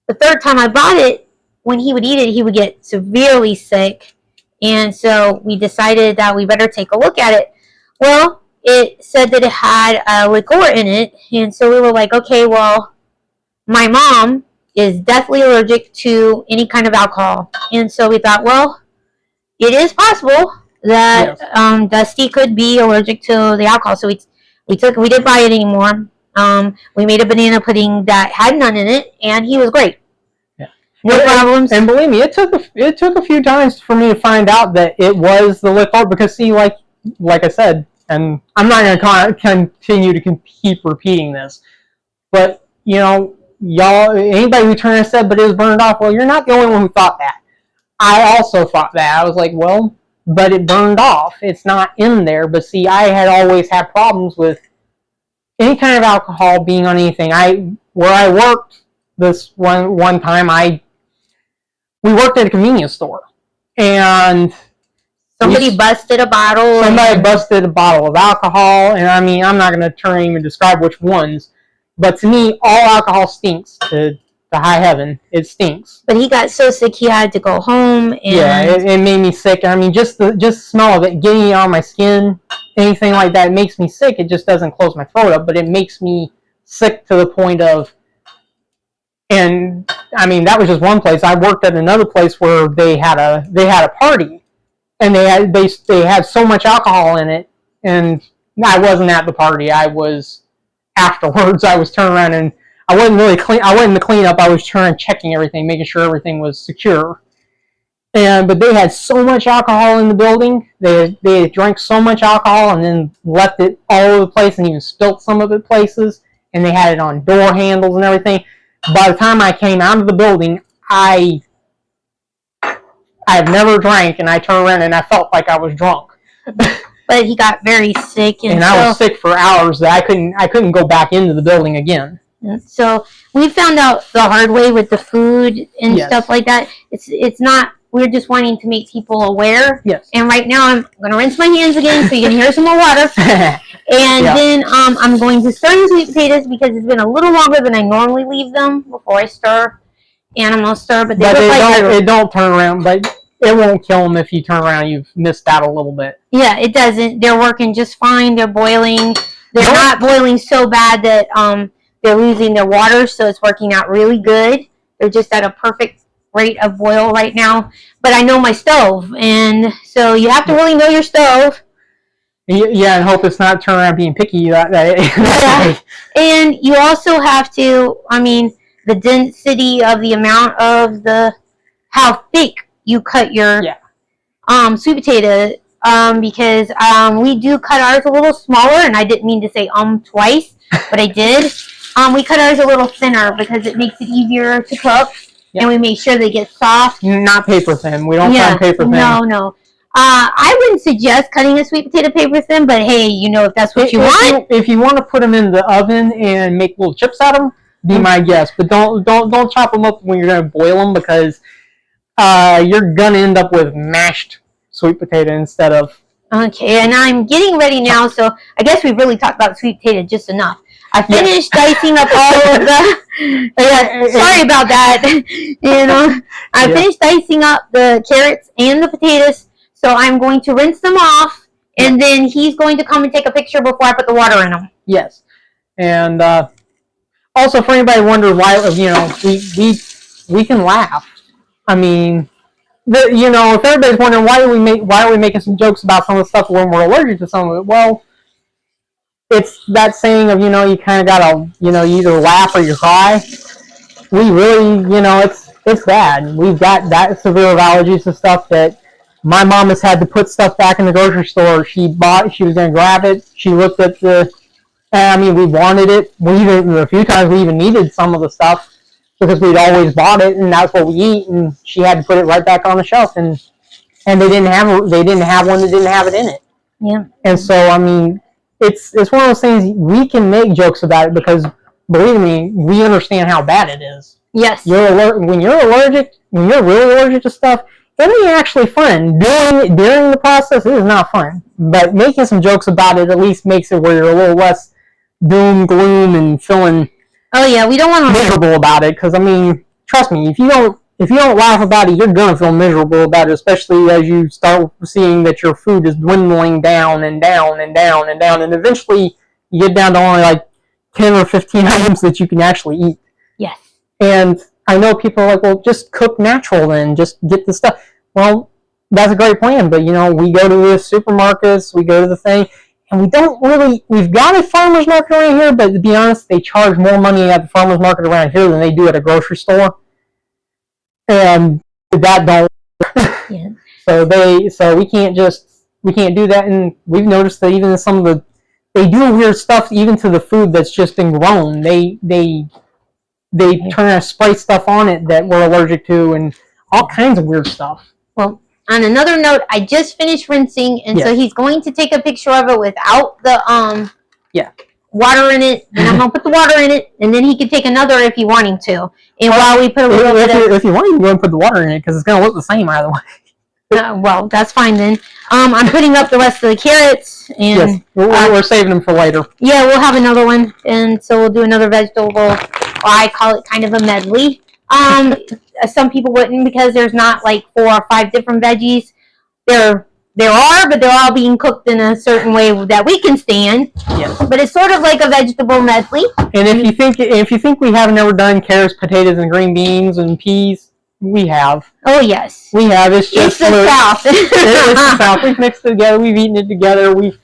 the third time I bought it, when he would eat it, he would get severely sick. And so we decided that we better take a look at it. Well, it said that it had a liqueur in it, and so we were like, okay, well, my mom is deathly allergic to any kind of alcohol. And so we thought, well, it is possible that Dusty could be allergic to the alcohol. So we didn't buy it anymore. We made a banana pudding that had none in it, and he was great. Yeah, no problems. And believe me, it took a few times for me to find out that it was the liqueur, because see, like I said, and I'm not going to continue to keep repeating this, but y'all, anybody who turned and said, but it was burned off. Well, you're not the only one who thought that. I also thought that. I was like, well, but it burned off. It's not in there. But see, I had always had problems with any kind of alcohol being on anything. Where I worked this one time, we worked at a convenience store, and somebody busted a bottle. Somebody busted a bottle of alcohol, and I mean, I'm not going to try and even describe which ones, but to me, all alcohol stinks to high heaven. It stinks. But he got so sick he had to go home. And it made me sick. I mean, just the smell of it getting it on my skin, anything like that, it makes me sick. It just doesn't close my throat up, but it makes me sick to the point of. And I mean, that was just one place. I worked at another place where they had a party, and they had so much alcohol in it, and I wasn't at the party. I was afterwards. I was turning around, and I wasn't really clean. I wasn't the cleanup. I was checking everything, making sure everything was secure. But they had so much alcohol in the building. They drank so much alcohol and then left it all over the place and even spilt some of it places. And they had it on door handles and everything. By the time I came out of the building, I've never drank, and I turned around and I felt like I was drunk. But he got very sick, and I was sick for hours. That I couldn't go back into the building again. So we found out the hard way with the food and stuff like that. It's not. We're just wanting to make people aware. Yes. And right now I'm going to rinse my hands again so you can hear some more water. And then I'm going to stir the sweet potatoes because it's been a little longer than I normally leave them before I stir. And I'm going to stir, but it don't turn around, but it won't kill them if you turn around. You've missed out a little bit. Yeah, it doesn't. They're working just fine. They're boiling. They're not boiling so bad that they're losing their water, so it's working out really good. They're just at a perfect rate of boil right now. But I know my stove, and so you have to really know your stove. Yeah, and hope it's not turning around being picky that day. And you also have to, the density of the amount of how thick you cut your sweet potato, because we do cut ours a little smaller, and I didn't mean to say twice, but I did. We cut ours a little thinner because it makes it easier to cook, and we make sure they get soft. Not paper thin. We don't cut paper thin. No. I wouldn't suggest cutting a sweet potato paper thin, but hey, if that's what you want. If you want to put them in the oven and make little chips out of them, be my guest. But don't chop them up when you're going to boil them, because you're going to end up with mashed sweet potato instead of... Okay, and I'm getting ready now, so I guess we've really talked about sweet potato just enough. I finished dicing up all of the... sorry about that. I finished dicing up the carrots and the potatoes, so I'm going to rinse them off, and then he's going to come and take a picture before I put the water in them. Yes. And also, for anybody wondering why, we can laugh. If everybody's wondering why are we making some jokes about some of the stuff when we're allergic to some of it, well, it's that saying of, you kind of gotta, you either laugh or you cry. We really, it's bad. We've got that severe of allergies to stuff that my mom has had to put stuff back in the grocery store. She was going to grab it. She looked at we wanted it. A few times we even needed some of the stuff because we'd always bought it, and that's what we eat, and she had to put it right back on the shelf, and they didn't have one that didn't have it in it. Yeah. And so, it's one of those things, we can make jokes about it because, believe me, we understand how bad it is. Yes. When you're really allergic to stuff, it ain't actually fun. During the process, it is not fun. But making some jokes about it at least makes it where you're a little less doom, gloom, and feeling we don't want to miserable about it. Because, trust me, if you don't laugh about it, you're going to feel miserable about it, especially as you start seeing that your food is dwindling down and down and down and down, and eventually you get down to only like 10 or 15 items that you can actually eat. Yes. And I know people are like, well, just cook natural then, just get the stuff. Well, that's a great plan, but we go to the supermarkets, we go to the thing, and we've got a farmer's market around here, but to be honest, they charge more money at the farmer's market around here than they do at a grocery store. And that don't work. Yeah. So we can't do that, and we've noticed that even some of they do weird stuff even to the food that's just been grown. They turn and spray stuff on it that we're allergic to, and all kinds of weird stuff. Well, on another note, I just finished rinsing, and so he's going to take a picture of it without the water in it, and I'm going to put the water in it, and then he can take another if you want him to. And while we put a little bit if you want, you can go and put the water in it, because it's going to look the same either way. Well, that's fine then. I'm putting up the rest of the carrots, and we're saving them for later. Yeah, we'll have another one, and so we'll do another vegetable. I call it kind of a medley. Some people wouldn't, because there's not like 4 or 5 different veggies. There are, but they're all being cooked in a certain way that we can stand. Yes. But it's sort of like a vegetable medley. And if you think we haven't ever done carrots, potatoes, and green beans and peas, we have. Oh yes. We have. It's the South. It's the South. We've mixed it together. We've eaten it together. We've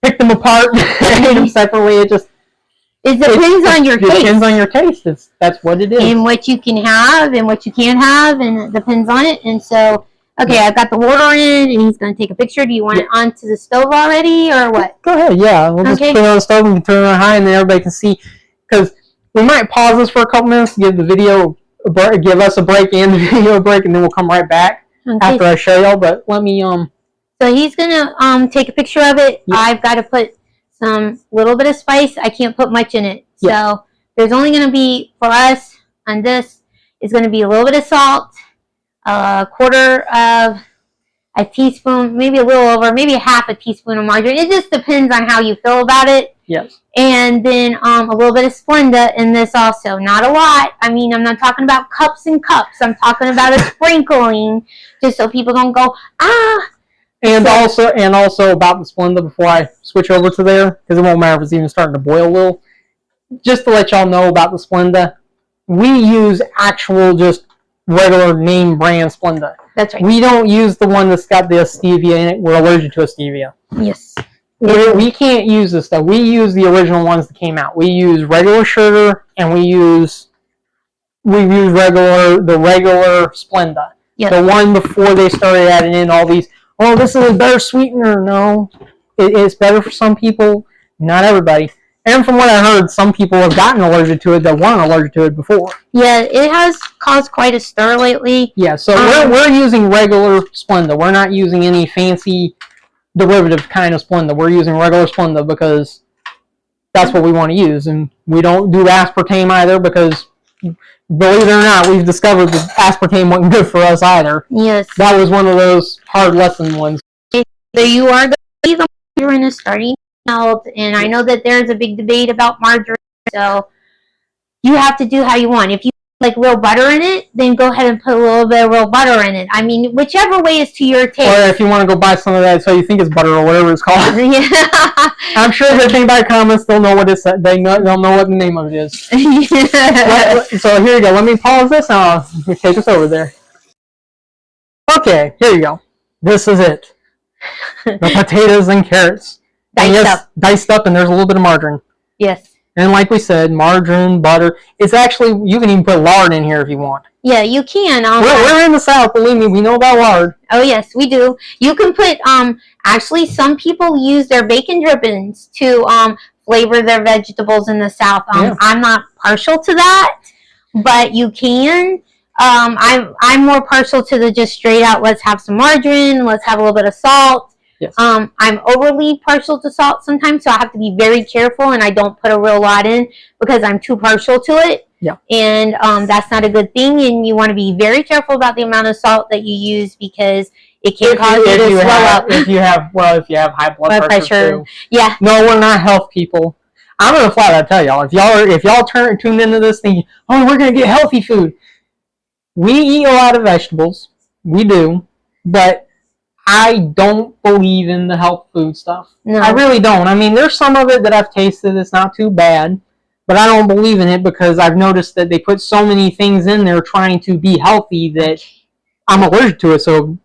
picked them apart and ate them separately. It depends on your taste. It depends on your taste. That's what it is. And what you can have and what you can't have, and it depends on it. And so Okay, I've got the water in, and he's going to take a picture. Do you want it onto the stove already, or what? Go ahead, yeah. We'll just put it on the stove and turn it on high, and then everybody can see. Because we might pause this for a couple minutes, give the video a break, give us a break and the video a break, and then we'll come right back after I show y'all. But let me So he's gonna take a picture of it. Yeah. I've got to put some little bit of spice. I can't put much in it. Yeah. So there's only gonna be for us on this is gonna be a little bit of salt, a quarter of a teaspoon, maybe a little over, maybe a half a teaspoon of margarine. It just depends on how you feel about it. Yes. And then a little bit of Splenda in this also. Not a lot. I mean, I'm not talking about cups and cups. I'm talking about a sprinkling, just so people don't go, ah. And also about the Splenda before I switch over to there, because it won't matter if it's even starting to boil a little. Just to let y'all know about the Splenda, we use actual just regular name brand Splenda. That's right. We don't use the one that's got the stevia in it. We're allergic to stevia. Yes. We can't use this stuff. We use the original ones that came out. We use regular sugar, and we use the regular Splenda. Yep. The one before they started adding in all these, oh, this is a better sweetener. No, it's better for some people, not everybody. And from what I heard, some people have gotten allergic to it that weren't allergic to it before. Yeah, it has caused quite a stir lately. Yeah, so we're using regular Splenda. We're not using any fancy derivative kind of Splenda. We're using regular Splenda because that's what we want to use. And we don't do aspartame either because, believe it or not, we've discovered that aspartame wasn't good for us either. Yes. That was one of those hard lesson ones. So you are going to see the margarine is starting to melt, and I know that there's a big debate about margarine, so you have to do how you want. If you like real butter in it, then go ahead and put a little bit of real butter in it. I mean, whichever way is to your taste. Or if you want to go buy some of that, so you think it's butter or whatever it's called. Yeah. I'm sure if they buy comments, they'll know what it's. They'll know what the name of it is. Yeah. So here you go. Let me pause this and I'll take us over there. Okay, here you go. This is it. The potatoes and carrots. Diced up, and there's a little bit of margarine. Yes. And like we said, margarine, butter. It's actually, you can even put lard in here if you want. Yeah, you can. We're in the South, believe me, we know about lard. Oh, yes, we do. You can put, actually, some people use their bacon drippings to flavor their vegetables in the South. Yeah. I'm not partial to that, but you can. I'm more partial to the just straight out, let's have some margarine, let's have a little bit of salt. Yes. I'm overly partial to salt sometimes, so I have to be very careful, and I don't put a real lot in because I'm too partial to it. Yeah. And that's not a good thing, and you want to be very careful about the amount of salt that you use because it can cause you to swell up. If you have high blood pressure too. Yeah. No, we're not health people. I'm gonna flat out tell y'all, if y'all tuned into this thinking, oh, we're gonna get healthy food. We eat a lot of vegetables. We do, but I don't believe in the health food stuff. No. I really don't. I mean, there's some of it that I've tasted that's not too bad, but I don't believe in it because I've noticed that they put so many things in there trying to be healthy that I'm allergic to it. So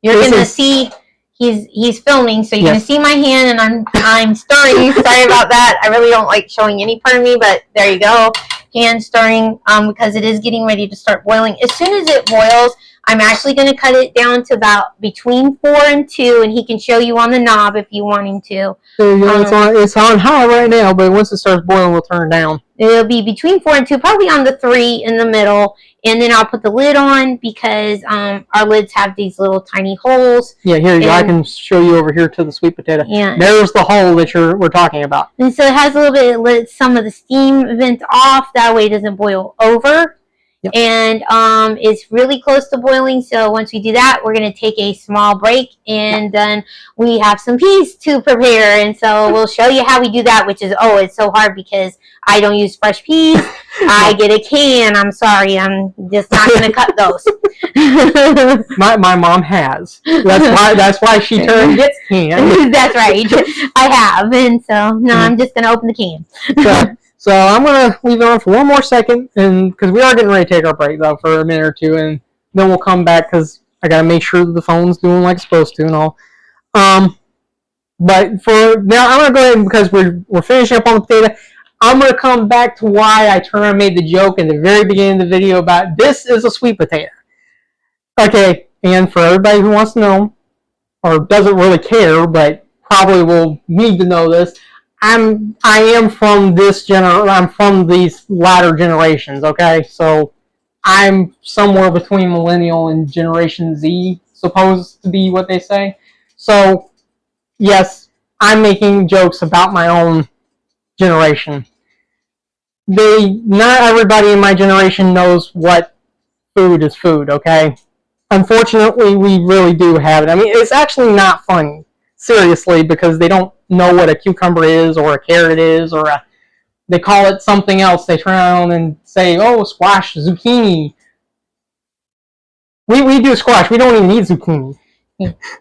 you're going to see he's filming, so you're going to see my hand, and I'm stirring. Sorry about that. I really don't like showing any part of me, but there you go. Hand stirring because it is getting ready to start boiling. As soon as it boils, I'm actually going to cut it down to about between 4 and 2, and he can show you on the knob if you want him to. There you go. It's on high right now, but once it starts boiling, we'll turn it down. It'll be between 4 and 2, probably on the 3 in the middle, and then I'll put the lid on because our lids have these little tiny holes. Yeah, here you go. I can show you over here to the sweet potato. Yeah. There's the hole that we're talking about. And so it has a little bit, it lets some of the steam vent off. That way it doesn't boil over. Yep. And it's really close to boiling, so once we do that, we're going to take a small break, and then we have some peas to prepare, and so we'll show you how we do that, which is, it's so hard because I don't use fresh peas. I get a can. I'm sorry. I'm just not going to cut those. My mom has. That's why she gets cans. That's right. I have, and so, no, I'm just going to open the can. So I'm going to leave it on for one more second, and because we are getting ready to take our break, though, for a minute or two, and then we'll come back because I got to make sure that the phone's doing like it's supposed to and all. But for now, I'm going to go ahead, because we're finishing up on the potato, I'm going to come back to why I turned and made the joke in the very beginning of the video about this is a sweet potato. Okay, And for everybody who wants to know, or doesn't really care, but probably will need to know this, I am from I'm from these latter generations, okay? So I'm somewhere between millennial and Generation Z, supposed to be what they say. So yes, I'm making jokes about my own generation. Not everybody in my generation knows what food is food, okay? Unfortunately, we really do have it. I mean, it's actually not funny, seriously, because they don't know what a cucumber is or a carrot is, or they call it something else. They turn around and say, oh, squash, zucchini. We do squash. We don't even need zucchini.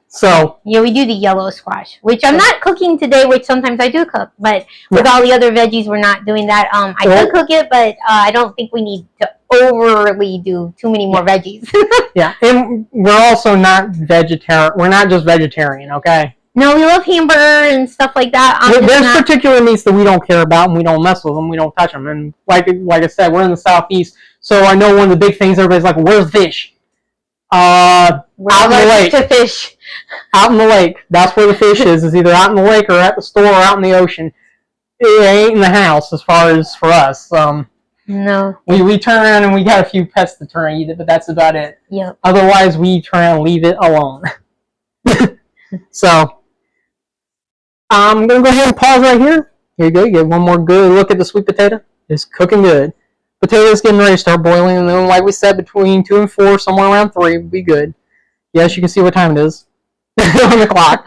So yeah, we do the yellow squash, which I'm not cooking today, which sometimes I do cook, but with all the other veggies, we're not doing that. I could cook it, but I don't think we need to overly do too many more veggies. Yeah, and we're also not vegetarian. We're not just vegetarian, okay? No, we love hamburger and stuff like that. There's particular meats that we don't care about, and we don't mess with them. We don't touch them. And like I said, we're in the Southeast, so I know one of the big things everybody's like, "Where's fish?" Out in the lake. To fish. Out in the lake. That's where the fish is. It's either out in the lake or at the store or out in the ocean. It ain't in the house as far as for us. No. We turn around and we got a few pets that turn and eat it, but that's about it. Yep. Otherwise, we try and leave it alone. So, I'm going to go ahead and pause right here. Here you go. You get one more good look at the sweet potato. It's cooking good. Potatoes getting ready to start boiling, and then, like we said, between 2 and 4, somewhere around 3, will be good. Yes, you can see what time it is on the clock.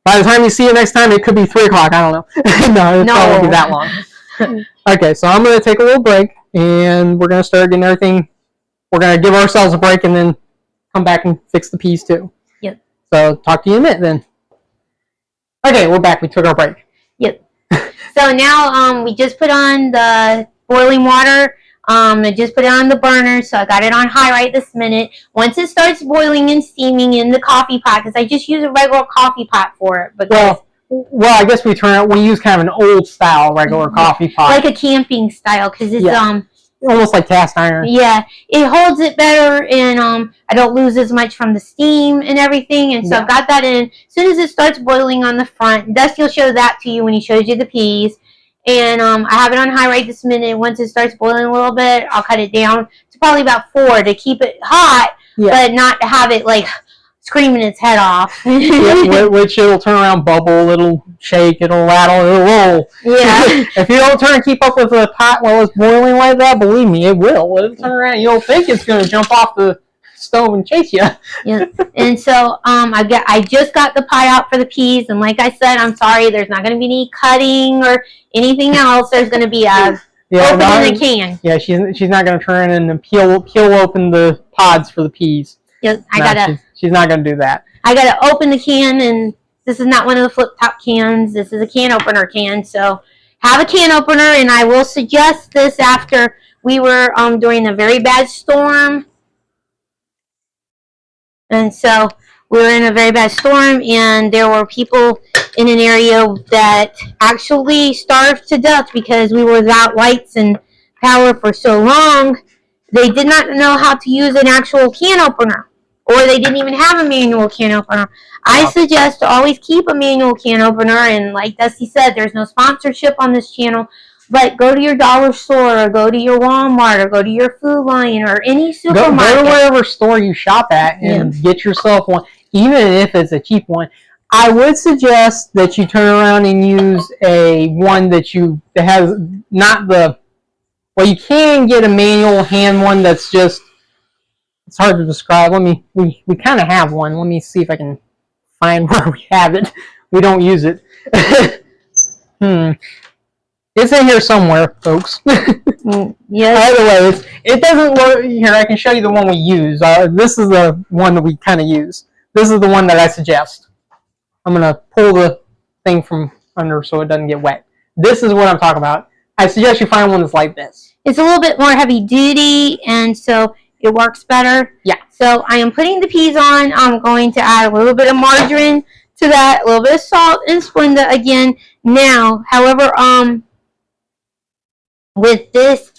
By the time you see it next time, it could be 3 o'clock. I don't know. No, it probably won't be that long. Okay, so I'm going to take a little break, and we're going to start getting everything. We're going to give ourselves a break, and then come back and fix the peas, too. Yep. So, talk to you in a minute, then. Okay, we're back. We took our break. Yep. So now we just put on the boiling water. I just put it on the burner, so I got it on high right this minute. Once it starts boiling and steaming in the coffee pot, because I just use a regular coffee pot for it. Because well, I guess we use kind of an old style regular coffee pot, like a camping style, because it's almost like cast iron. Yeah, it holds it better, and I don't lose as much from the steam and everything. And so I've got that in. As soon as it starts boiling on the front, Dusty will show that to you when he shows you the peas. And I have it on high right this minute. Once it starts boiling a little bit, I'll cut it down to probably about 4 to keep it hot, but not to have it like screaming its head off. Which it'll turn around, bubble, it'll shake, it'll rattle, it'll roll. Yeah. If you don't turn and keep up with the pot while it's boiling like that, believe me, it will. It'll turn around. You don't think it's going to jump off the stove and chase you. Yeah. And so I just got the pie out for the peas, and like I said, I'm sorry, there's not going to be any cutting or anything else. There's going to be opening the can. Yeah, she's not going to turn and peel open the pods for the peas. Yeah, she's not going to do that. I got to open the can, and this is not one of the flip top cans. This is a can opener can. So have a can opener, and I will suggest this after we were during a very bad storm. And so we were in a very bad storm, and there were people in an area that actually starved to death because we were without lights and power for so long. They did not know how to use an actual can opener, or they didn't even have a manual can opener. I suggest to always keep a manual can opener, and like Dusty said, there's no sponsorship on this channel, but go to your dollar store, or go to your Walmart, or go to your Food Lion, or any supermarket. Go to wherever store you shop at and get yourself one, even if it's a cheap one. I would suggest that you turn around and use one that has not the. Well, you can get a manual hand one that's just. It's hard to describe. We kind of have one. Let me see if I can find where we have it. We don't use it. It's in here somewhere, folks. Yes. Either way, it doesn't look here. I can show you the one we use. This is the one that we kind of use. This is the one that I suggest. I'm gonna pull the thing from under so it doesn't get wet. This is what I'm talking about. I suggest you find one that's like this. It's a little bit more heavy duty, and so it works better. Yeah. So I am putting the peas on. I'm going to add a little bit of margarine to that, a little bit of salt and Splenda again. Now, however, with this,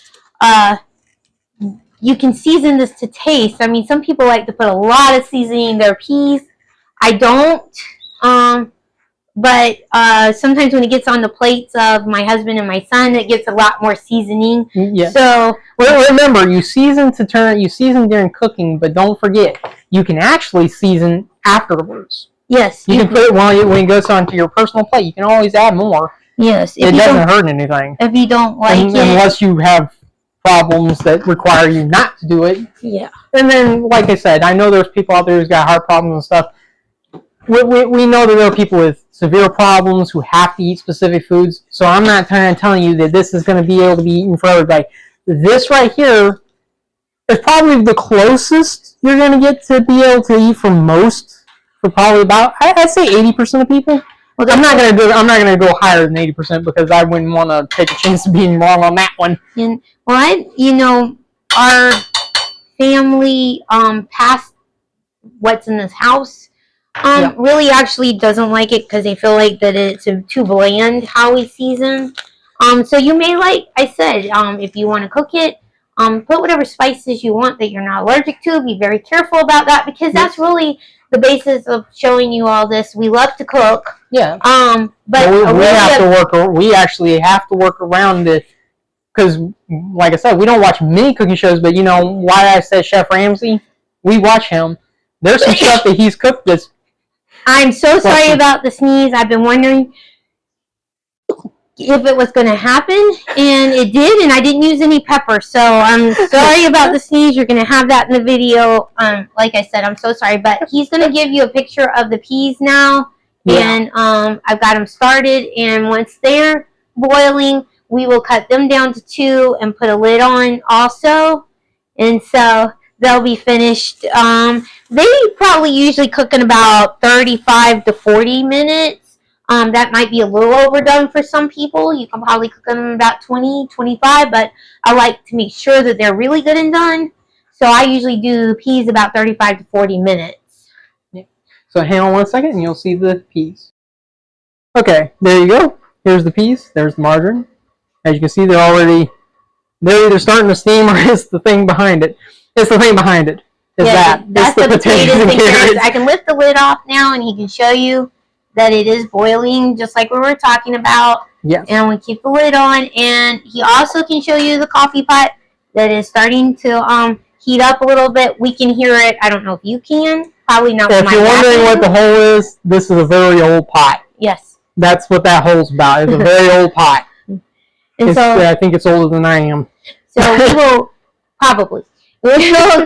you can season this to taste. I mean, some people like to put a lot of seasoning in their peas. I don't. But sometimes when it gets on the plates of my husband and my son, it gets a lot more seasoning. Yeah. So remember, you season during cooking, but don't forget, you can actually season afterwards. Yes. You can put it when it goes onto your personal plate. You can always add more. Yes. It doesn't hurt anything. If you don't like it. Unless you have problems that require you not to do it. Yeah. And then, like I said, I know there's people out there who's got heart problems and stuff. We know that there are people with severe problems who have to eat specific foods. So I'm not telling you that this is going to be able to be eaten for everybody. This right here is probably the closest you're going to get to be able to eat for probably about, I'd say 80% of people. Well, I'm not going to go higher than 80% because I wouldn't want to take a chance of being wrong on that one. And our family past what's in this house really actually doesn't like it because they feel like that it's too bland how we season. So you may, like I said, if you want to cook it, put whatever spices you want that you're not allergic to. Be very careful about that because that's really the basis of showing you all this. We love to cook. Yeah. But we actually have to work around it because, like I said, we don't watch many cooking shows. But you know why I said Chef Ramsay? We watch him. There's some stuff that he's cooked that's. I'm so sorry about the sneeze. I've been wondering if it was going to happen, and it did, and I didn't use any pepper, so I'm sorry about the sneeze. You're going to have that in the video. Like I said, I'm so sorry, but he's going to give you a picture of the peas now, and I've got them started, and once they're boiling, we will cut them down to 2 and put a lid on also, and so they'll be finished. They probably usually cook in about 35 to 40 minutes. That might be a little overdone for some people. You can probably cook them in about 20, 25, but I like to make sure that they're really good and done. So I usually do the peas about 35 to 40 minutes. Yeah. So hang on 1 second and you'll see the peas. Okay, there you go. Here's the peas. There's the margarine. As you can see, they're either starting to steam or it's the thing behind it. It's the thing behind it. That's the potatoes and carrots. I can lift the lid off now and he can show you that it is boiling just like we were talking about. Yes. And we keep the lid on, and he also can show you the coffee pot that is starting to heat up a little bit. We can hear it. I don't know if you can. Probably not. If you're wondering what the hole is, this is a very old pot. Yes. That's what that hole's about. It's a very old pot. And I think it's older than I am. So we will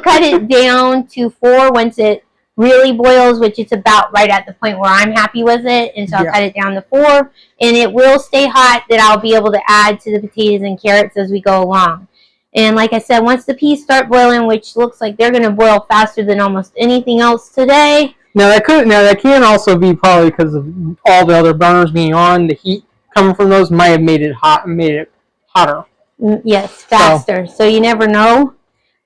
cut it down to 4 once it really boils, which is about right at the point where I'm happy with it, and so I'll cut it down to 4, and it will stay hot that I'll be able to add to the potatoes and carrots as we go along. And like I said, once the peas start boiling, which looks like they're going to boil faster than almost anything else today. Now that can also be probably because of all the other burners being on. The heat coming from those might have made it hotter. Yes, faster. So you never know.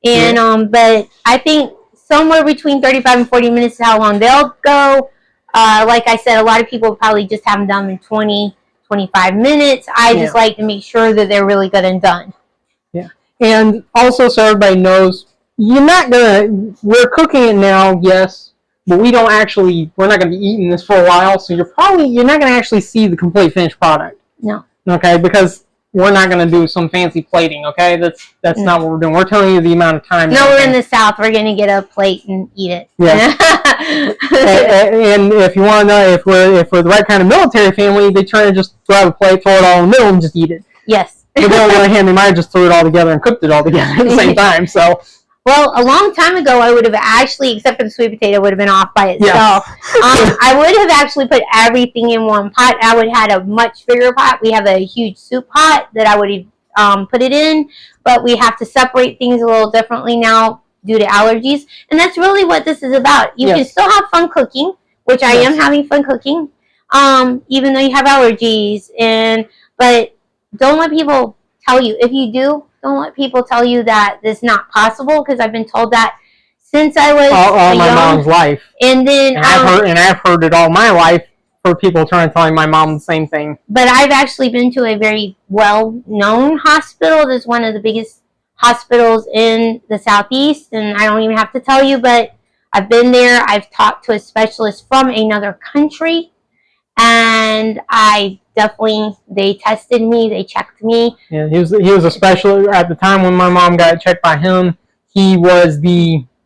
And but I think somewhere between 35 and 40 minutes is how long they'll go. Like I said, a lot of people probably just have them done in 20, 25 minutes. I just like to make sure that they're really good and done. Yeah. And also, so everybody knows, we're cooking it now, yes, but we're not going to be eating this for a while, so you're not going to actually see the complete finished product. No. Okay, because we're not going to do some fancy plating, okay? That's not what we're doing. We're telling you the amount of time. No, we're in the South. We're going to get a plate and eat it. Yeah. and if you want to know if we're the right kind of military family, they try to just grab a plate, throw it all in the middle, and just eat it. Yes. But on the other hand, they might have just threw it all together and cooked it all together at the same time. So. Well, a long time ago, I would have actually, except for the sweet potato, would have been off by itself. Yes. I would have actually put everything in one pot. I would have had a much bigger pot. We have a huge soup pot that I would have put it in, but we have to separate things a little differently now due to allergies. And that's really what this is about. You can still have fun cooking, which I am having fun cooking, even though you have allergies. But don't let people tell you. If you do, don't let people tell you that this is not possible, because I've been told that since I was all my mom's life. And then I've heard it all my life for people trying to tell my mom the same thing. But I've actually been to a very well-known hospital. There's one of the biggest hospitals in the Southeast, and I don't even have to tell you, but I've been there. I've talked to a specialist from another country, and they tested me, they checked me. Yeah, he was a specialist at the time when my mom got checked by him. He was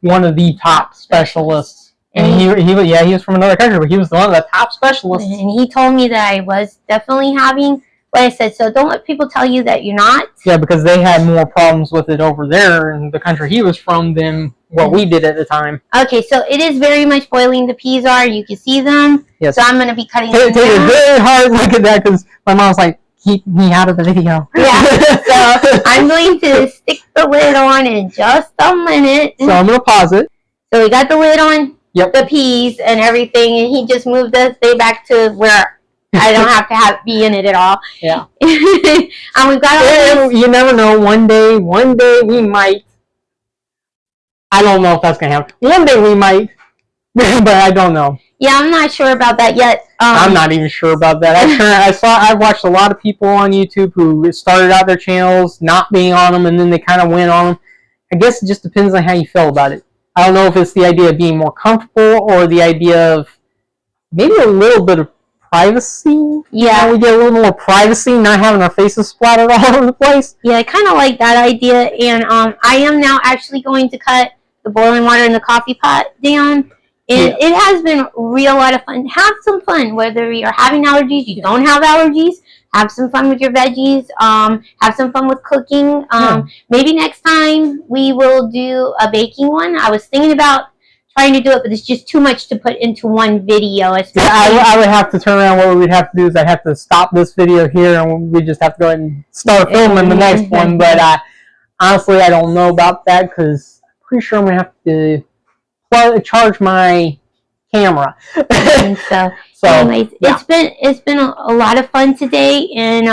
one of the top specialists. And he was from another country, but he was one of the top specialists. And he told me that I was definitely having what I said. So don't let people tell you that you're not. Yeah, because they had more problems with it over there in the country he was from than what we did at the time. Okay, so it is very much boiling. The peas are. You can see them. Yes. So I'm going to be cutting them down. Take a very hard look at that because my mom's like, keep me out of the video. Yeah, so I'm going to stick the lid on in just a minute. So I'm going to pause it. So we got the lid on. Yep. The peas and everything, and he just moved us back to where I don't have to be in it at all. Yeah. And we've got you never know. One day we might. I don't know if that's gonna happen. One day we might, but I don't know. Yeah, I'm not sure about that yet. I'm not even sure about that. I've watched a lot of people on YouTube who started out their channels not being on them, and then they kind of went on them. I guess it just depends on how you feel about it. I don't know if it's the idea of being more comfortable or the idea of maybe a little bit of privacy. Yeah. We get a little more privacy, not having our faces splattered all over the place. Yeah, I kind of like that idea. And I am now actually going to cut the boiling water in the coffee pot down. And it has been a real lot of fun. Have some fun, whether you're having allergies, you don't have allergies. Have some fun with your veggies. Have some fun with cooking. Maybe next time we will do a baking one. I was thinking about trying to do it, but it's just too much to put into one video. Yeah, I would have to turn around. What we'd have to do is I'd have to stop this video here, and we just have to go ahead and start filming the next one. But honestly, I don't know about that because I'm pretty sure I'm going to have to charge my camera. So anyways, yeah. It's been a lot of fun today, and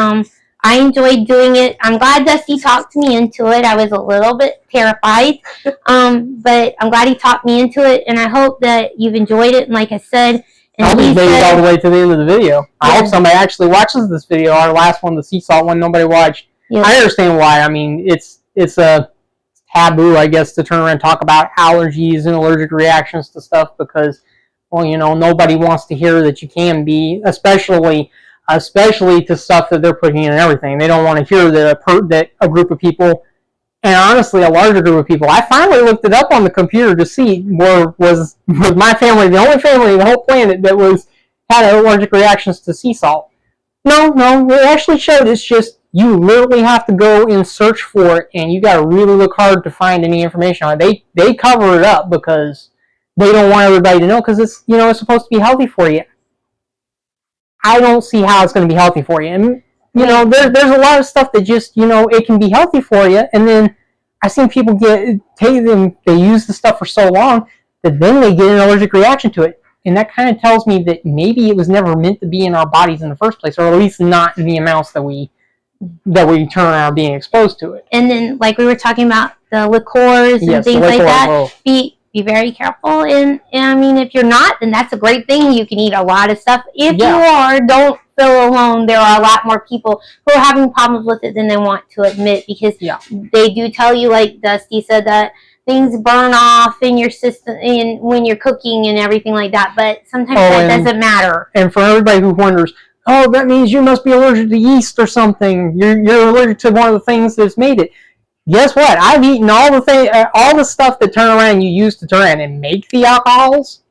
I enjoyed doing it. I'm glad Dusty talked me into it. I was a little bit terrified, but I'm glad he talked me into it, and I hope that you've enjoyed it. And like I said, I'll be made it all the way to the end of the video. Yeah. I hope somebody actually watches this video. Our last one, the sea salt one, nobody watched. Yeah. I understand why. I mean, it's a taboo, I guess, to turn around and talk about allergies and allergic reactions to stuff because, well, nobody wants to hear that you can be, especially to stuff that they're putting in and everything. They don't want to hear that a group of people, and honestly, a larger group of people. I finally looked it up on the computer to see was my family the only family in the whole planet that had allergic reactions to sea salt. No, it actually showed it's just you literally have to go and search for it, and you got to really look hard to find any information on it. They cover it up because they don't want everybody to know because it's it's supposed to be healthy for you. I don't see how it's going to be healthy for you. And there's a lot of stuff that just it can be healthy for you, and then I've seen people they use the stuff for so long that then they get an allergic reaction to it. And that kind of tells me that maybe it was never meant to be in our bodies in the first place, or at least not in the amounts that we turn around being exposed to it. And then, like we were talking about the liqueurs and things like that, be very careful. And I mean, if you're not, then that's a great thing. You can eat a lot of stuff. If you are, don't feel alone. There are a lot more people who are having problems with it than they want to admit because they do tell you, like Dusty said, that things burn off in your system when you're cooking and everything like that. But sometimes that doesn't matter. And for everybody who wonders, that means you must be allergic to yeast or something. You're allergic to one of the things that's made it. Guess what? I've eaten all the stuff that turn around you use to turn around and make the alcohols.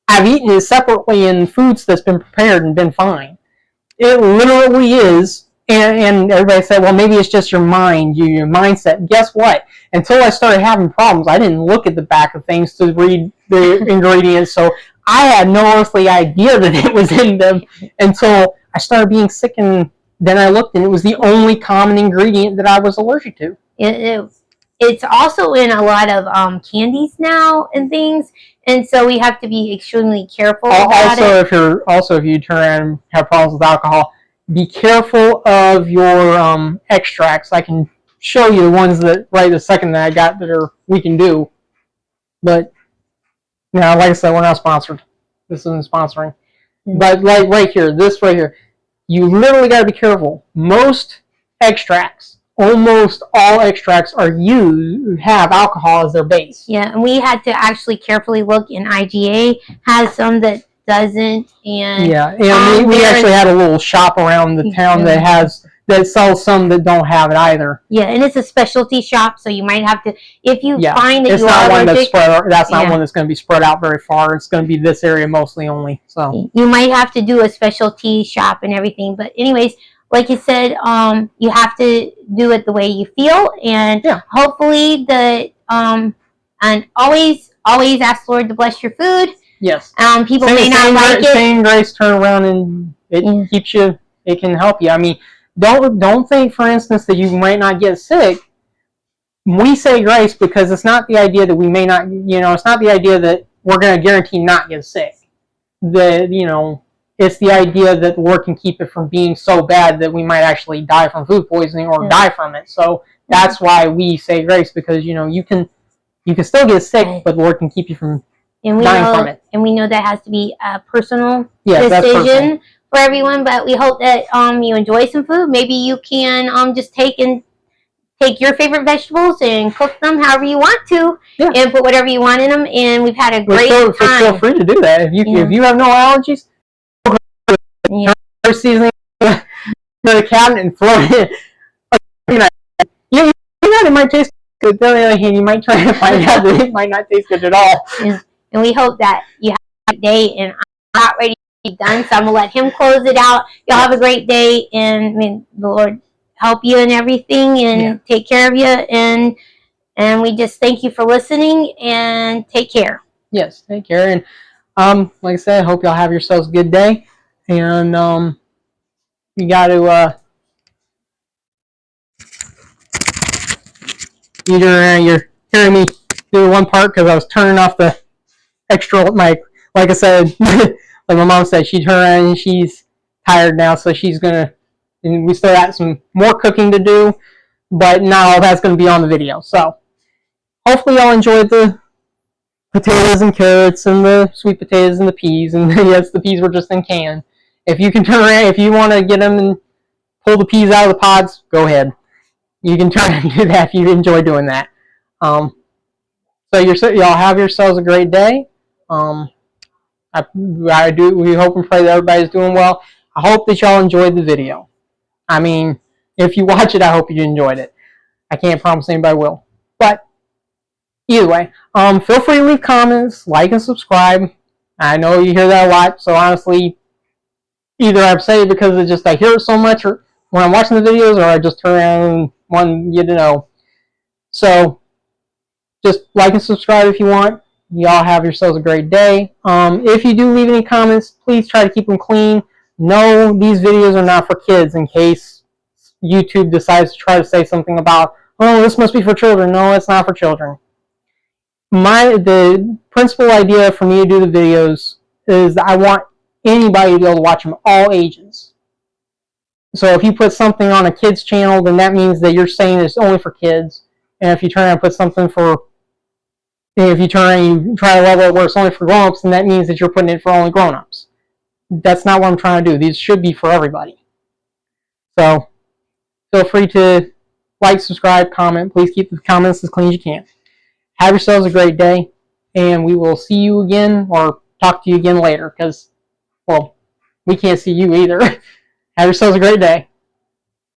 I've eaten it separately in foods that's been prepared and been fine. It literally is. And everybody said, well, maybe it's just your mind, your mindset. Guess what? Until I started having problems, I didn't look at the back of things to read the ingredients. So I had no earthly idea that it was in them until I started being sick, and then I looked, and it was the only common ingredient that I was allergic to. It's also in a lot of candies now and things, and so we have to be extremely careful about it. If you turn around and have problems with alcohol, be careful of your extracts. I can show you the ones that right the second that I got that we can do, but now, like I said, we're not sponsored. This isn't sponsoring. Mm-hmm. But like this right here, you literally got to be careful. Most extracts almost all extracts have alcohol as their base. Yeah, and we had to actually carefully look, and IGA has some that doesn't, and we actually had a little shop around the town that sells some that don't have it either. Yeah, and it's a specialty shop, so you might have to, if you find that it's you not are one allergic, that's not one that's going to be spread out very far. It's going to be this area mostly only. So you might have to do a specialty shop and everything. But anyways, like you said, you have to do it the way you feel, and hopefully and always ask Lord to bless your food. Yes. People may not like it. Saying grace, turn around, and it keeps you. It can help you. I mean, don't think, for instance, that you might not get sick. We say grace because it's not the idea that we may not. It's not the idea that we're going to guarantee not get sick. It's the idea that the Lord can keep it from being so bad that we might actually die from food poisoning or die from it. So that's why we say grace, because you can still get sick, but the Lord can keep you from dying from it. And we know that has to be a personal decision for everyone. But we hope that you enjoy some food. Maybe you can just take your favorite vegetables and cook them however you want to, and put whatever you want in them. And we've had a great time. Feel free to do that if you have no allergies. Seasoning to the cabinet and throw it in. It might taste good. On the other hand, you might try to find out that it might not taste good at all. And we hope that you have a day. And I'm not ready to be done, so I'm gonna let him close it out. Y'all have a great day, and the Lord help you in everything and take care of you. And we just thank you for listening, and take care. Yes, take care. And like I said, I hope y'all have yourselves a good day. And you got to either you're hearing me do one part because I was turning off the extra mic. Like I said, like my mom said, she turned and she's tired now, so she's gonna. And we still got some more cooking to do, but not all that's going to be on the video. So hopefully y'all enjoyed the potatoes and carrots and the sweet potatoes and the peas. And yes, the peas were just in can. If you can turn around, if you want to get them and pull the peas out of the pods, go ahead. You can try and do that if you enjoy doing that. So y'all have yourselves a great day. We hope and pray that everybody's doing well. I hope that y'all enjoyed the video. I mean, if you watch it, I hope you enjoyed it. I can't promise anybody will. But either way, feel free to leave comments, like and subscribe. I know you hear that a lot, so honestly, either I say it because I hear it so much or when I'm watching the videos, or I just turn around and want you to know. So just like and subscribe if you want. Y'all have yourselves a great day. If you do leave any comments, please try to keep them clean. No, these videos are not for kids, in case YouTube decides to try to say something about, oh, this must be for children. No, it's not for children. The principal idea for me to do the videos is that I want anybody to be able to watch them, all ages. So if you put something on a kid's channel, then that means that you're saying it's only for kids. And if you turn and put something if you turn and you try to level it where it's only for grown-ups, then that means that you're putting it for only grown-ups. That's not what I'm trying to do. These should be for everybody. So feel free to like, subscribe, comment. Please keep the comments as clean as you can. Have yourselves a great day, and we will see you again or talk to you again later because, well, we can't see you either. Have yourselves a great day.